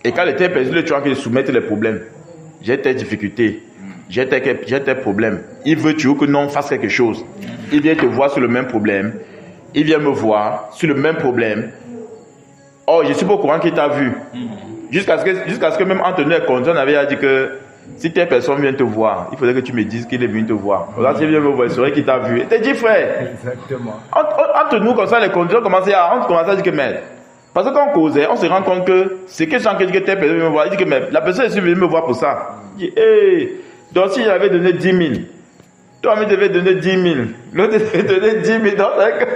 Et quand il était perdu, tu vois qu'il soumettre les problèmes. J'ai tes difficultés. J'ai tes problèmes. Il veut toujours que non, on fasse quelque chose. Il vient te voir sur le même problème. Il vient me voir sur le même problème. Oh, je suis pas au courant qu'il t'a vu. Jusqu'à ce que même Anthony et Conjon avait dit que si telle personne vient te voir, il faudrait que tu me dises qu'il est venu te voir. Là, s'il vient me voir, il saurait qu'il t'a vu. Il t'a dit, frère. Exactement. Entre nous, comme ça, les Conjon commençaient à dire que merde. Parce que quand on causait, on se rend compte que c'est que sans que telle personne vient me voir, il dit que merde, la personne est venue me voir pour ça. Il dit, hey, donc si j'avais donné 10 000, toi, il devait donner 10 000. L'autre devait donner 10 000. Donc,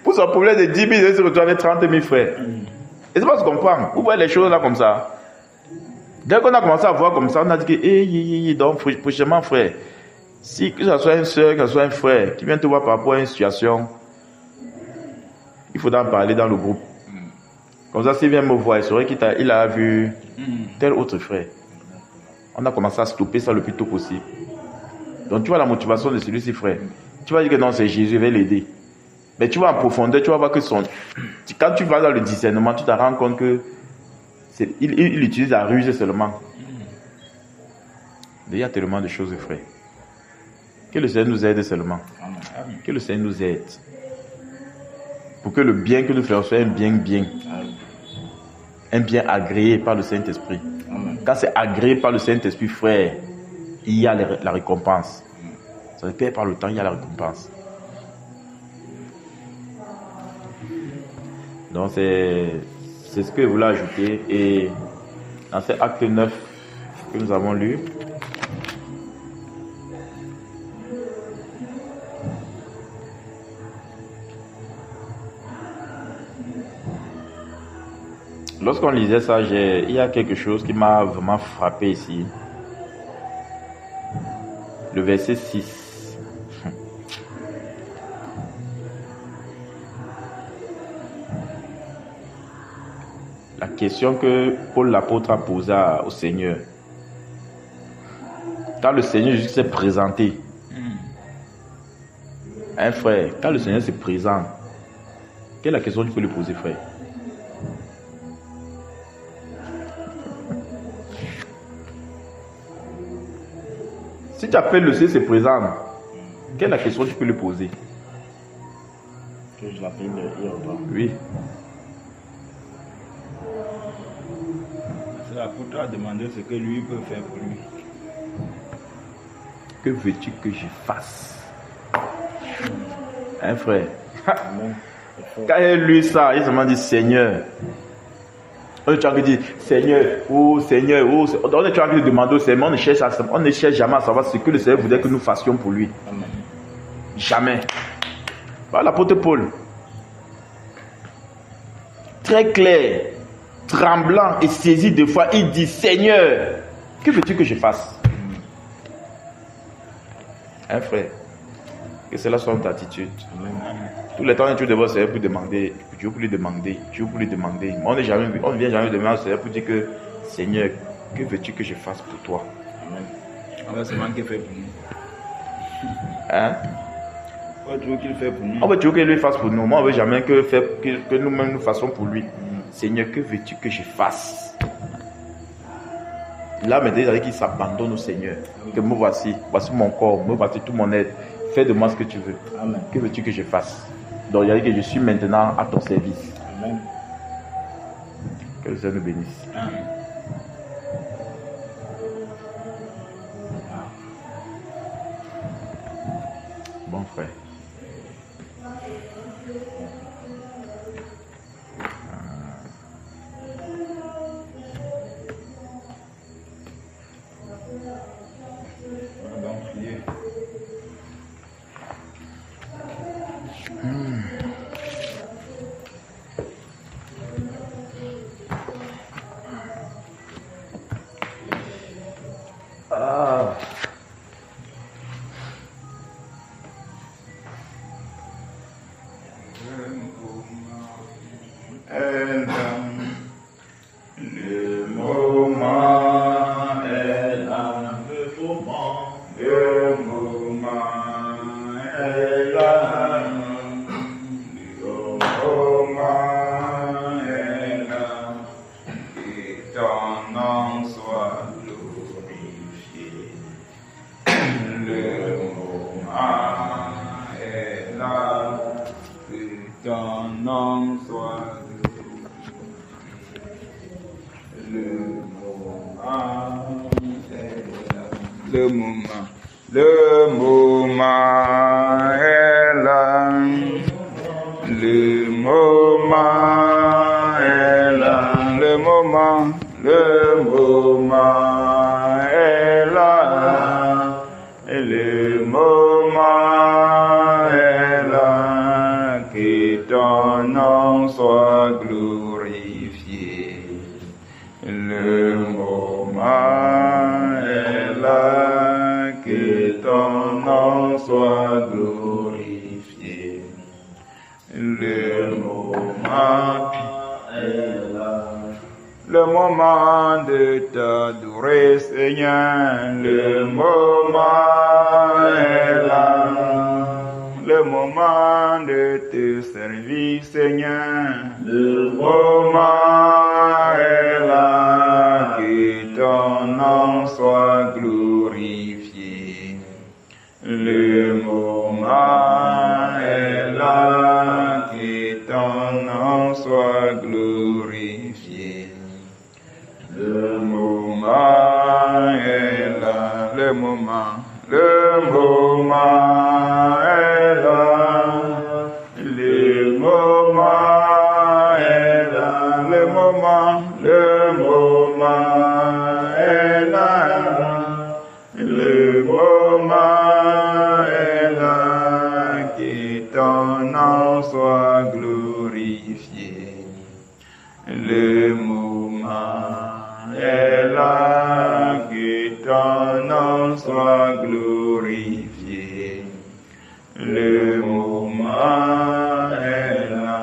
pour son problème de 10 000, il se retrouve avec 30 000 frères. Et c'est pas ce qu'on comprend. Vous voyez les choses là comme ça. Dès qu'on a commencé à voir comme ça, on a dit que, donc, prochainement, frère, si que ce soit une soeur, que ce soit un frère, qui vient te voir par rapport à une situation, il faudra en parler dans le groupe. Comme ça, s'il vient me voir, il saurait qu'il a vu tel autre frère. On a commencé à stopper ça le plus tôt possible. Donc, tu vois la motivation de celui-ci, frère. Tu vas dire que non, c'est Jésus, il va l'aider. Mais tu vas en profondeur, tu vas voir que quand tu vas dans le discernement, tu te rends compte que il utilise la ruse seulement. Il y a tellement de choses, frère. Que le Seigneur nous aide seulement. Que le Seigneur nous aide. Pour que le bien que nous faisons soit un bien. Un bien agréé par le Saint-Esprit. Quand c'est agréé par le Saint-Esprit, frère, il y a la récompense. Ça ne perd pas le temps, il y a la récompense. Donc c'est ce que je voulais ajouter. Et dans cet acte 9 que nous avons lu, lorsqu'on lisait ça, il y a quelque chose qui m'a vraiment frappé ici. Le verset 6. La question que Paul l'apôtre a posée au Seigneur. Quand le Seigneur Jésus s'est présenté, un frère, quand le Seigneur se présente, quelle est la question que tu peux lui poser, frère? Si tu appelles le Seigneur se présente, quelle est la question que tu peux lui poser? Que je l'appelle hier ou pas? Oui. C'est l'apôtre a demandé ce que lui peut faire pour lui. Que veux-tu que je fasse? Hein, frère? Amen. Quand il a lu ça, il se m'a dit Seigneur. On est en train de dire Seigneur, oh Seigneur, oh. On est en train de demander au Seigneur, on ne cherche jamais à savoir ce que le Seigneur voudrait que nous fassions pour lui. Amen. Jamais. Voilà l'apôtre Paul. Très clair, tremblant et saisi de foi, il dit Seigneur, que veux-tu que je fasse? Hein, frère? Que cela soit notre attitude. Amen. Tout le temps, tu devrais au Seigneur pour demander, Dieu pour lui demander, Dieu pour lui demander. Mais on ne vient jamais demander au Seigneur pour dire que Seigneur, que veux-tu que je fasse pour toi? Amen. On va seulement qu'il fait pour nous. Hein? On va toujours qu'il fait pour nous. On veut toujours qu'il lui fasse pour nous. Moi, on ne veut jamais que nous-mêmes nous fassions pour lui. Seigneur, que veux-tu que je fasse? Là, maintenant, il a dit qu'il s'abandonne au Seigneur. Que me voici mon corps, me voici tout mon être. Fais de moi ce que tu veux. Amen. Que veux-tu que je fasse? Donc, il a dit que je suis maintenant à ton service. Amen. Que le Seigneur nous bénisse. Amen. Bon frère. On va donc prier. Ah. Le moment est là, le moment est là, le moment ton nom soit glorifié. Le moment est là, que ton nom soit glorifié. Le moment est là. Le moment est là. Le moment est là. Le moment est là. Et le moment est là. Que ton nom soit glorifié. Le moment est là. Que ton nom soit glorifié. Le moment est là. Le moment de t'adorer, Seigneur. Le moment est là. Le moment de te servir, Seigneur. Le moment est là. Que ton nom soit glorifié. Le moment est là. Que ton nom soit glorifié. Le moment est là. Le moment est là. Le moment est là. Le moment est là. Le moment est là. Que ton nom soit glorifié. Le moment est là. Que ton nom soit glorifié. Le moment est là.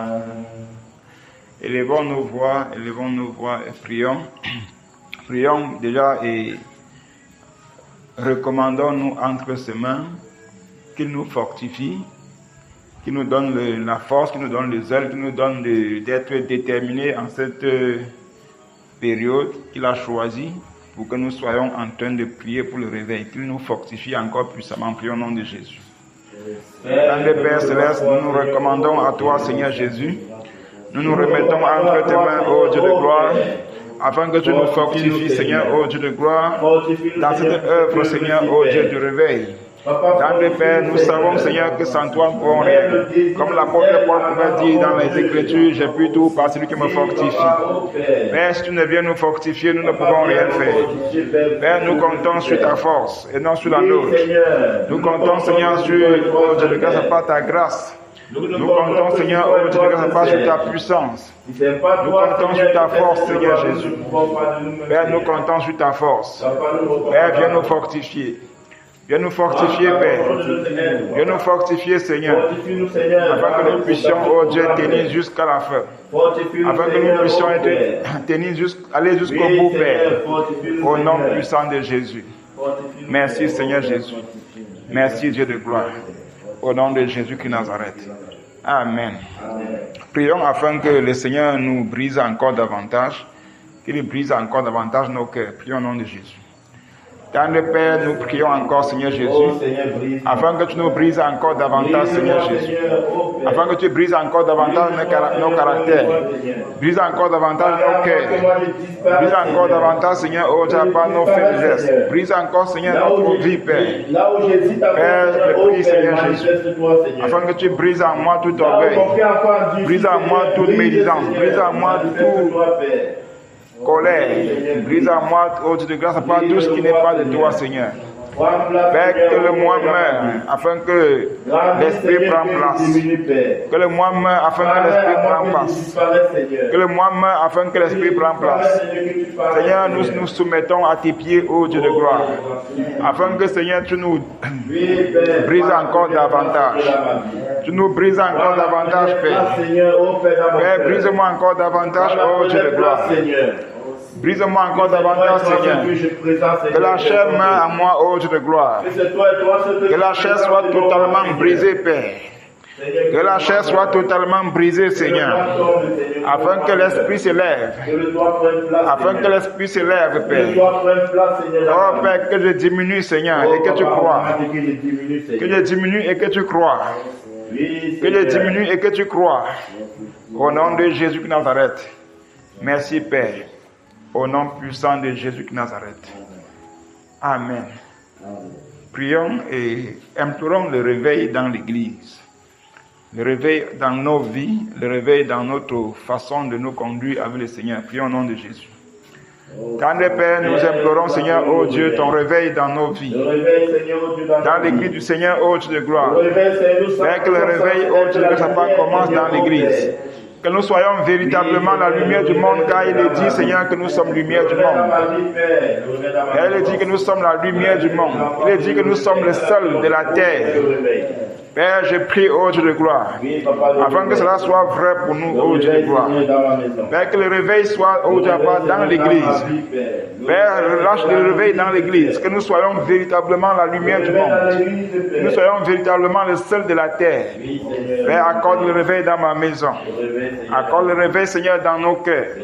Élevons nos voix et prions. Prions déjà et recommandons-nous entre ses mains, qu'il nous fortifie, qu'il nous donne la force, qu'il nous donne les ailes, qu'il nous donne d'être déterminés en cette période qu'il a choisie pour que nous soyons en train de prier pour le réveil, qu'il nous fortifie encore puissamment. Prions au nom de Jésus. Dans le Père Céleste, nous nous recommandons à toi, Seigneur Jésus. Nous nous remettons entre tes mains, ô Dieu de gloire, afin que tu nous fortifies, Seigneur, ô Dieu de gloire, dans cette œuvre, Seigneur, ô Dieu du réveil. Dans le Père, nous savons, Seigneur, que sans toi, nous ne pouvons rien. Comme l'apôtre Paul pouvait dire dans les Écritures, j'ai pu tout par celui qui me fortifie. Père, si tu ne viens nous fortifier, nous ne pouvons rien faire. Père, nous comptons sur ta force et non sur la nôtre. Nous comptons, Seigneur, sur, oh Dieu de grâce, par ta grâce. Nous comptons, Seigneur, oh Dieu de grâce, pas sur ta puissance. Nous comptons sur ta force, Seigneur Jésus. Père, nous comptons sur ta force. Père, viens nous fortifier. Viens nous fortifier, Père. Viens nous fortifier, Seigneur. Afin que nous puissions, oh Dieu, tenir jusqu'à la fin. Afin que nous puissions aller jusqu'au bout, Père. Au nom puissant de Jésus. Merci, Seigneur Jésus. Merci, Dieu de gloire. Au nom de Jésus-Christ Nazareth. Amen. Prions afin que le Seigneur nous brise encore davantage. Qu'il brise encore davantage nos cœurs. Prions au nom de Jésus. Dans le Père, nous prions encore, Seigneur Jésus, afin que tu nous brises encore davantage, Seigneur Jésus. Afin que tu brises encore davantage nos caractères. Brise encore davantage nos cœurs. Brise encore davantage, Seigneur, oh Dieu, par nos faiblesses. Brise encore, Seigneur, notre vie, Père. Père, je prie, Seigneur Jésus, afin que tu brises en moi tout orgueil. Brise en moi toute médisance. Brise en moi tout colère, brise en moi, ô Dieu de grâce, par tout ce qui n'est pas de toi, Seigneur. Père, que le moi meure, afin que l'esprit prenne place. Que le moi meure, afin que l'esprit prenne place. Que le moi meure, afin que l'esprit prenne place. Seigneur, nous nous soumettons à tes pieds, ô Dieu de gloire. Afin que, Seigneur, tu nous brises encore davantage. Tu nous brises encore davantage, Père. Père, brise-moi encore davantage, ô Dieu de gloire. Brise-moi encore davantage, Seigneur. Que la chair meure à moi, ô Dieu de gloire. Que la chair soit totalement brisée, Père. Que la chair soit totalement brisée, Seigneur. Afin que l'esprit se lève. Afin que l'esprit se lève, Père. Oh Père, que je diminue, Seigneur, et que tu crois. Que je diminue et que tu crois. Que je diminue et que tu crois. Au nom de Jésus de Nazareth. Merci, Père. Au nom puissant de Jésus de Nazareth. Amen. Prions et implorons le réveil dans l'Église. Le réveil dans nos vies, le réveil dans notre façon de nous conduire avec le Seigneur. Prions au nom de Jésus. Tendre Père, nous implorons, Seigneur, oh Dieu, ton réveil dans nos vies. Dans l'église du Seigneur, oh Dieu de gloire. Père, que le réveil, oh Dieu, que ça commence dans l'église. Que nous soyons véritablement la lumière du monde, car il est dit, Seigneur, que nous sommes lumière du monde. Et il est dit que nous sommes la lumière du monde. Il est dit que nous sommes le seul de la terre. Père, je prie, ô Dieu de gloire, afin que cela soit vrai pour nous, ô Dieu de gloire. Père, que le réveil soit, ô Dieu, dans l'église. Père, relâche le réveil dans l'église, que nous soyons véritablement la lumière du monde. Que nous soyons véritablement le seul de la terre. Père, accorde le réveil dans ma maison. Accorde le réveil, Seigneur, dans nos cœurs.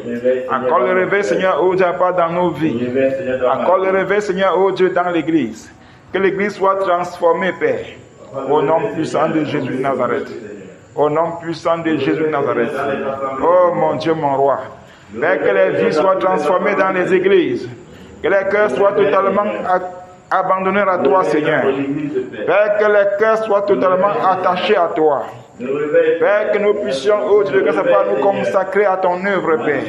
Accorde le réveil, Seigneur, ô Dieu, dans nos vies. Accorde le réveil, Seigneur, ô Dieu, dans l'église. Que l'église soit transformée, Père. Au nom puissant de Jésus de Nazareth. Au nom puissant de Jésus de Nazareth. Oh mon Dieu, mon roi. Père, que les vies soient transformées dans les églises. Que les cœurs soient totalement abandonnés à toi, Seigneur. Père, que les cœurs soient totalement attachés à toi. Père, que nous puissions, oh Dieu, que ça soit nous consacrer à ton œuvre, Père.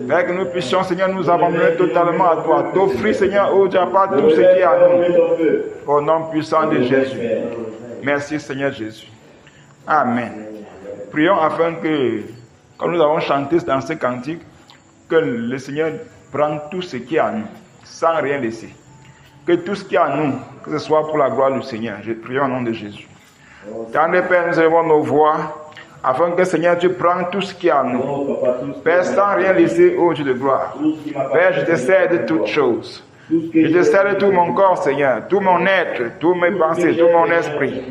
Père, que nous puissions, Seigneur, nous abandonner totalement à toi. T'offrir, Seigneur, oh Dieu, pas tout ce qui est à nous. Au nom puissant de Jésus. Merci, Seigneur Jésus. Amen. Prions afin que, comme nous avons chanté dans ce cantique, que le Seigneur prenne tout ce qui est à nous, sans rien laisser. Que tout ce qui est à nous, que ce soit pour la gloire du Seigneur. Je prie au nom de Jésus. Tendre Père, nous élevons nos voix, afin que Seigneur, tu prends tout ce qui est à nous. Père, sans rien laisser, ô Dieu de gloire. Père, je te cède de toutes choses. Je te cède tout mon corps, Seigneur, tout mon être, toutes mes pensées, tout mon esprit.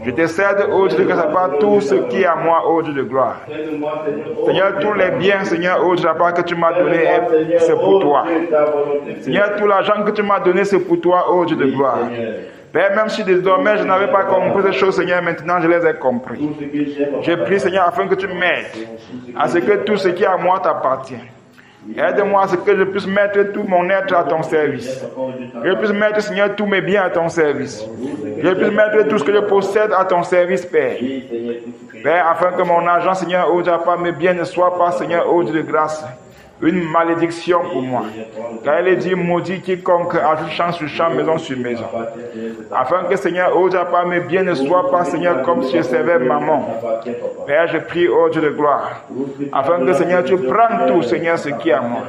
Je te cède, ô Dieu, que ça part tout ce qui est à moi, ô Dieu de gloire. Seigneur, tous les biens, Seigneur, ô Dieu, que tu m'as donné, c'est pour toi. Seigneur, tout l'argent que tu m'as donné, c'est pour toi, ô Dieu de gloire. Père, même si désormais je n'avais pas compris ces choses, Seigneur, maintenant je les ai compris. Je prie, Seigneur, afin que tu m'aides à ce que tout ce qui est à moi t'appartient. Aide-moi à ce que je puisse mettre tout mon être à ton service. Que je puisse mettre, Seigneur, tous mes biens à ton service. Que je puisse mettre tout ce que je possède à ton service, Père. Père, afin que mon argent, Seigneur, ô Dieu, mes biens ne soient pas, Seigneur, ô Dieu de grâce, une malédiction pour moi. Car il est dit, maudit quiconque ajoute champ sur champ, maison sur maison. Afin que, Seigneur, ô Dieu, mes biens ne soient pas, Seigneur, comme si je servais maman. Père, je prie, ô Dieu de gloire, afin que, Seigneur, tu prennes tout, Seigneur, ce qui est à moi.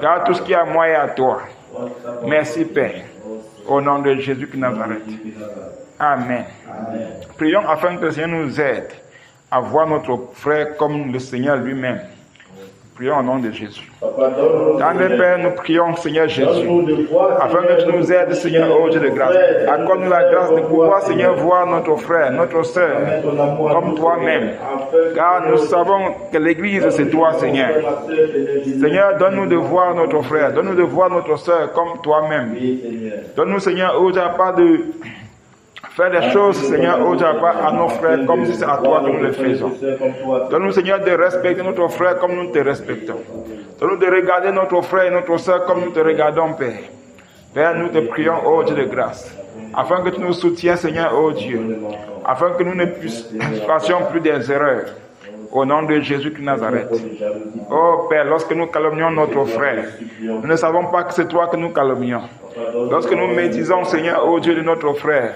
Car tout ce qui est à moi est à toi. Merci, Père. Au nom de Jésus de Nazareth. Amen. Prions afin que le Seigneur nous aide à voir notre frère comme le Seigneur lui-même. Prions au nom de Jésus. Dans le Père, nous prions, Seigneur Jésus, afin que tu nous aides, Seigneur, ô Dieu de grâce. Accorde-nous la grâce de pouvoir, Seigneur, voir notre frère, notre soeur, comme toi-même. Car nous savons que l'Église, c'est toi, Seigneur. Seigneur, donne-nous de voir notre frère, donne-nous de voir notre soeur comme toi-même. Donne-nous, Seigneur, ô Dieu, pas de faire des choses, Seigneur, ô Dieu, à nos frères, comme si c'est à toi que nous les faisons. Donne-nous, Seigneur, de respecter notre frère comme nous te respectons. Donne-nous de regarder notre frère et notre soeur comme nous te regardons, Père. Père, nous te prions, ô Dieu de grâce, afin que tu nous soutiennes, Seigneur, ô Dieu, afin que nous ne fassions plus des erreurs. Au nom de Jésus de Nazareth. Oh Père, lorsque nous calomnions notre frère, nous ne savons pas que c'est toi que nous calomnions. Lorsque nous médisons, Seigneur, ô Dieu de notre frère,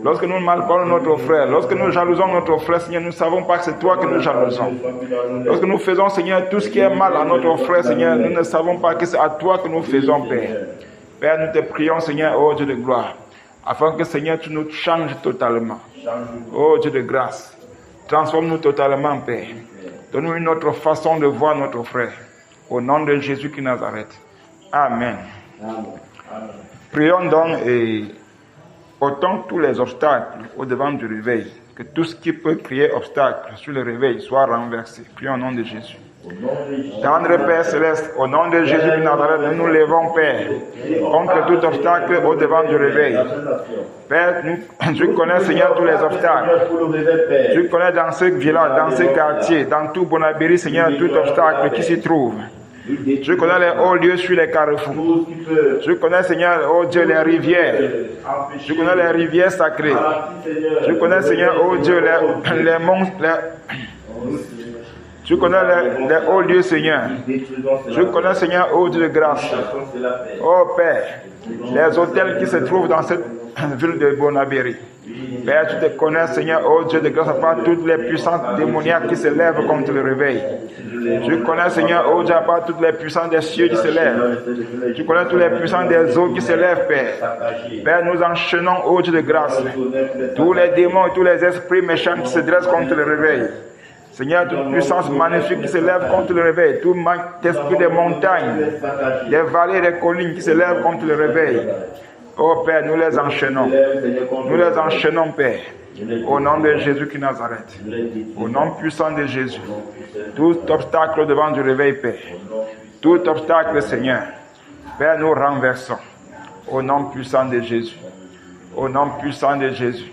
lorsque nous malparlons notre frère, lorsque nous jalousons notre frère, Seigneur, nous ne savons pas que c'est toi que nous jalousons. Lorsque nous faisons, Seigneur, tout ce qui est mal à notre frère, Seigneur, nous ne savons pas que c'est à toi que nous faisons, Père. Père, nous te prions, Seigneur, ô Dieu de gloire, afin que, Seigneur, tu nous changes totalement. Ô Dieu de grâce, transforme-nous totalement, Père. Donne-nous une autre façon de voir notre frère. Au nom de Jésus de Nazareth. Amen. Prions donc et ôtons tous les obstacles au devant du réveil Que tout ce qui peut créer obstacle sur le réveil soit renversé. Prions au nom de Jésus. Tendre Père Céleste, au nom de Jésus de Nazareth, nous nous levons, Père, contre tout obstacle au devant du réveil. Père, tu connais, Seigneur, tous les obstacles. Tu connais dans ce village, dans ce quartier, dans tout Bonabéry, Seigneur, tout obstacle qui s'y trouve. Tu connais les hauts lieux sur les carrefours. Tu connais, Seigneur, oh Dieu, les rivières. Tu connais les rivières sacrées. Tu connais, Seigneur, oh Dieu, les monts. Tu connais les hauts lieux, Seigneur. Tu connais, Seigneur, oh Dieu de grâce. Oh Père, les hôtels qui se trouvent dans cette ville de Bonabéry. Père, tu te connais, Seigneur, oh Dieu de grâce, par toutes les puissances démoniaques qui se lèvent contre le réveil. Tu connais, Seigneur, oh Dieu, par toutes les puissances des cieux qui se lèvent. Tu connais toutes les puissances des eaux qui se lèvent, Père. Père, nous enchaînons, oh Dieu de grâce, tous les démons et tous les esprits méchants qui se dressent contre le réveil. Seigneur, toute puissance magnifique qui se lève contre le réveil, tout esprit des montagnes, des vallées, des collines qui se lèvent contre le réveil. Oh Père, nous les enchaînons. Nous les enchaînons, Père. Au nom de Jésus qui Nazareth. Au nom puissant de Jésus. Tout obstacle devant du réveil, Père. Tout obstacle, Seigneur. Père, nous renversons. Au nom puissant de Jésus. Au nom puissant de Jésus.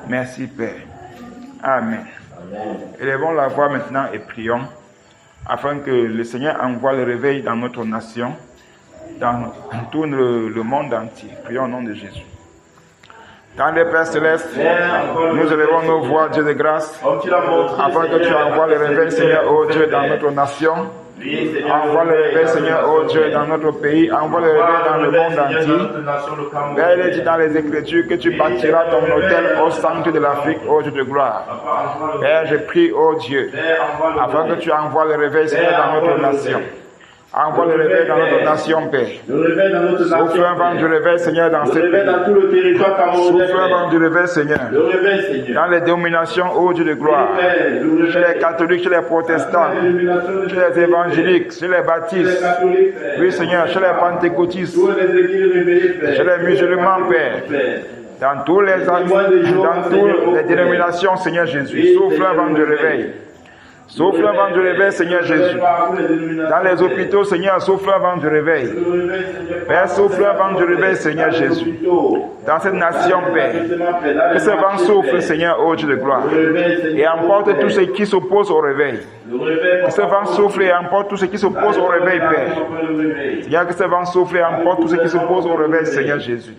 Merci, Père. Amen. Élevons la voix maintenant et prions afin que le Seigneur envoie le réveil dans notre nation, dans tout le monde entier. Prions au nom de Jésus. Tendre Père Céleste, nous élevons nos voix, Dieu de grâce, afin que tu envoies le réveil, Seigneur, oh Dieu, dans notre nation. Envoie le réveil, Seigneur, oh Dieu, dans notre pays. Envoie le réveil dans le monde entier. Père, il est dit dans les Écritures que tu bâtiras ton autel au centre de l'Afrique, ô Dieu de gloire. Père, je prie, ô Dieu, afin que tu envoies le réveil, Seigneur, dans notre nation. Envoie le réveil dans notre nation, Père. Souffle un vent du réveil, Seigneur, dans ce pays. Souffle un vent du réveil, Seigneur. Dans les dénominations, ô Dieu de gloire. Chez les catholiques, chez les protestants, chez les évangéliques, chez les baptistes. Oui, Seigneur, chez les pentecôtistes, chez les musulmans, Père. Dans toutes les dénominations, Seigneur Jésus. Souffle un vent du réveil. Souffle un vent du réveil, Seigneur Jésus. Dans les hôpitaux, Seigneur, souffle un vent du réveil. Père, souffle un vent du réveil, Seigneur Jésus. Dans cette nation, Père, que ce vent souffle, Seigneur, ô Dieu de gloire, et emporte tous ceux qui s'opposent au réveil. Que ce vent souffle et emporte tous ceux qui s'opposent au réveil, Père. Seigneur, que ce vent souffle et emporte tous ceux qui s'opposent au réveil, Seigneur Jésus.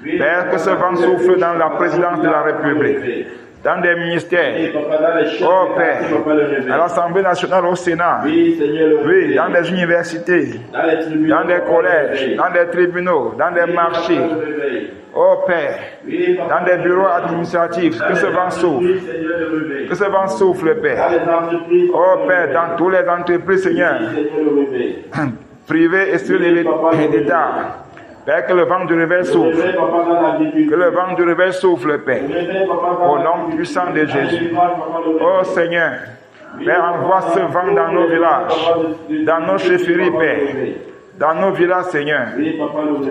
Père, que ce vent souffle dans la présidence de la République, dans des ministères, oh Père, à l'Assemblée nationale, au Sénat, oui, dans des universités, dans des collèges, dans des tribunaux, dans des marchés, oh Père, dans des bureaux administratifs, que ce vent souffle, que ce vent souffle, Père, oh Père, dans toutes les entreprises, Seigneur, privées et sur l'État. Père, que le vent du réveil souffle. Que le vent du réveil souffle, Père. Au nom puissant de Jésus. Oh Seigneur, Père, envoie ce vent dans nos villages, dans nos chefferies, Père. Dans nos villages, Seigneur.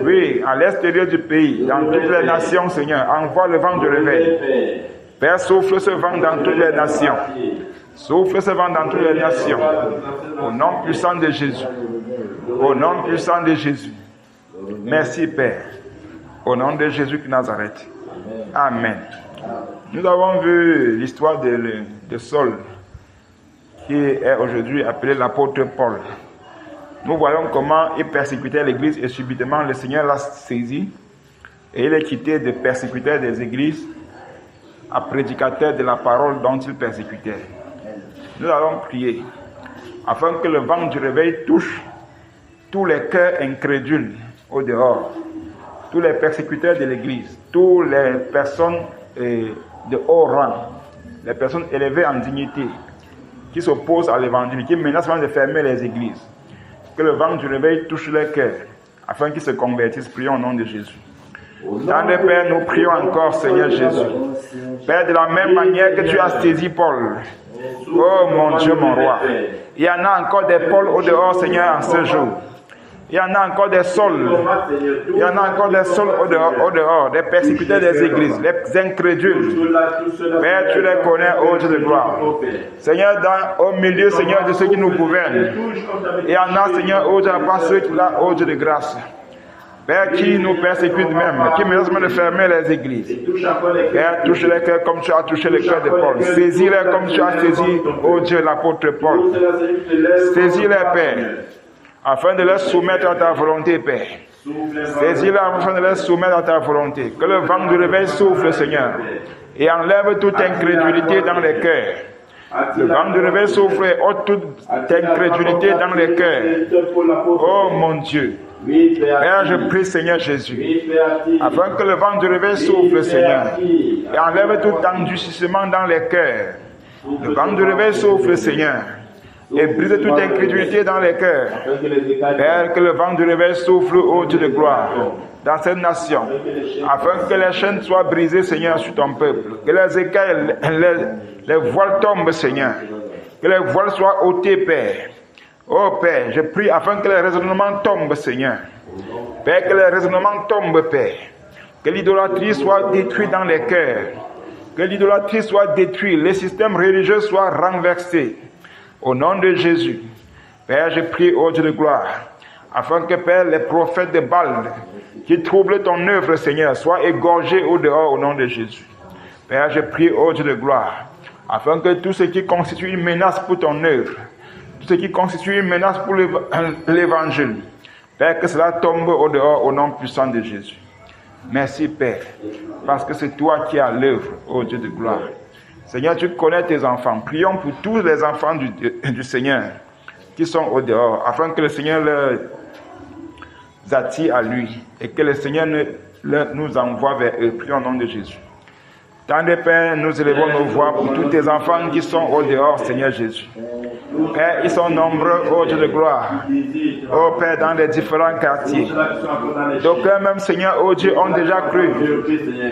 Oui, à l'extérieur du pays, dans toutes les nations, Seigneur. Envoie le vent du réveil. Père, souffle ce vent dans toutes les nations. Souffle ce vent dans toutes les nations. Au nom puissant de Jésus. Au nom puissant de Jésus. Merci, Père. Au nom de Jésus de Nazareth. Amen. Nous avons vu l'histoire de Saul, qui est aujourd'hui appelé l'apôtre Paul. Nous voyons comment il persécutait l'église et subitement le Seigneur l'a saisi et il est quitté de persécuteur des églises à prédicateur de la parole dont il persécutait. Nous allons prier afin que le vent du réveil touche tous les cœurs incrédules au dehors, tous les persécuteurs de l'église, toutes les personnes de haut rang, les personnes élevées en dignité, qui s'opposent à l'évangile, qui menacent de fermer les églises. Que le vent du réveil touche les cœurs, afin qu'ils se convertissent. Prions au nom de Jésus. Tendre Père, nous prions encore, Seigneur Jésus. Père, de la même manière que tu as saisi Paul, oh mon Dieu, mon roi, il y en a encore des Paul au dehors, Seigneur, en ce jour. Il y en a encore des sols. Il y en a encore des sols au dehors, des persécuteurs des églises, les incrédules. Père, tu les connais, ô Dieu de gloire. Seigneur, au milieu, Seigneur, de ceux qui nous gouvernent. Il y en a, Seigneur, ô Dieu, pas ceux qui là, ô Dieu de grâce. Père, qui nous persécute même, qui menacent de fermer les églises. Père, touche les cœurs comme tu as touché le cœur de Paul. Saisis-les comme tu as saisi, ô Dieu, l'apôtre Paul. Saisis-les, Père, afin de les soumettre à ta volonté, Père. Saisis-les afin de les soumettre à ta volonté. Que le vent du réveil souffle, Seigneur, et enlève toute incrédulité dans les cœurs. Le vent du réveil souffle et ôte toute incrédulité dans les cœurs. Oh mon Dieu. Père, je prie, Seigneur Jésus, afin que le vent du réveil souffle, Seigneur, et enlève tout endurcissement dans les cœurs. Le vent du réveil souffle, Seigneur, et brise toute incrédulité dans les cœurs. Père, que le vent du réveil souffle, ô Dieu de gloire, dans cette nation, afin que les chaînes soient brisées, Seigneur, sur ton peuple, que les écailles, les voiles tombent, Seigneur, que les voiles soient ôtés, Père. Oh Père, je prie afin que les raisonnements tombent, Seigneur. Père, que les raisonnements tombent, Père. Que l'idolâtrie soit détruite dans les cœurs. Que l'idolâtrie soit détruite, les systèmes religieux soient renversés. Au nom de Jésus. Père, je prie, ô Dieu de gloire, afin que, Père, les prophètes de Baal qui troublent ton œuvre, Seigneur, soient égorgés au dehors au nom de Jésus. Père, je prie, ô Dieu de gloire, afin que tout ce qui constitue une menace pour ton œuvre, ce qui constitue une menace pour l'évangile. Père, que cela tombe au dehors au nom puissant de Jésus. Merci, Père, parce que c'est toi qui as l'œuvre, ô Dieu de gloire. Seigneur, tu connais tes enfants. Prions pour tous les enfants du Seigneur qui sont au dehors, afin que le Seigneur les attire à lui et que le Seigneur nous envoie vers eux. Prions au nom de Jésus. Tendre Père, nous élevons nos voix pour tous tes enfants qui sont au dehors, Seigneur Jésus. Père, ils sont nombreux, ô Dieu de gloire. Ô Père, dans les différents quartiers. D'aucuns même, Seigneur, ô Dieu, ont déjà cru.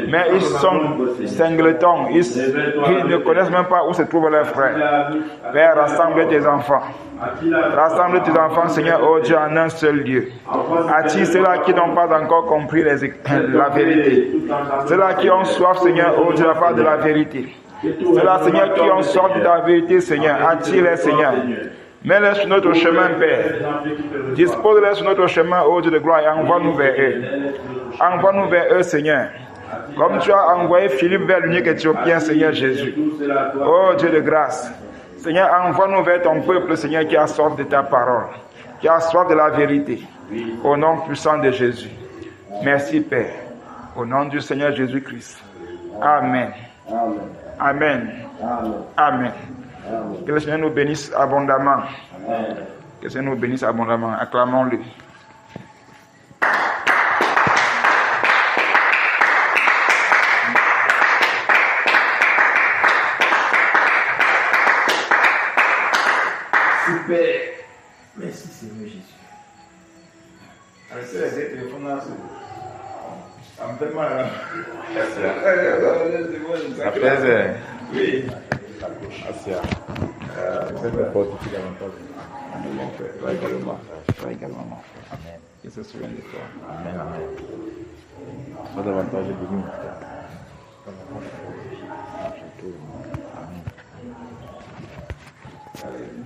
Mais ils sont singletons. Ils ne connaissent même pas où se trouvent leurs frères. Père, rassemble tes enfants. Rassemble tes enfants, Seigneur, ô Dieu, en un seul lieu. Attire ceux-là qui n'ont pas encore compris la vérité. Ceux-là qui ont soif, Seigneur, ô Dieu, de la part de la vérité. Ceux-là, Seigneur, qui ont soif de ta vérité, Seigneur. Attire-les, Seigneur. Mets-les sur notre chemin, Père. Dispose-les sur notre chemin, ô Dieu de gloire, et envoie-nous vers eux. Envoie-nous vers eux, Seigneur. Comme tu as envoyé Philippe vers l'unique Éthiopien, Seigneur Jésus. Ô Dieu de grâce. Seigneur, envoie-nous vers ton peuple, Seigneur, qui a soif de ta parole, qui a soif de la vérité. Au nom puissant de Jésus. Merci, Père. Au nom du Seigneur Jésus-Christ. Amen. Amen. Amen. Que le Seigneur nous bénisse abondamment. Que le Seigneur nous bénisse abondamment. Acclamons-le. Super. Merci Seigneur Jésus. Arrêtez les téléphones là. Ça me fait mal. Ça pèse. Oui. C'est le fortifié davantage. Toi également. Amen. Que ce soit une histoire. Amen. Amen. Pas davantage de nous. Amen.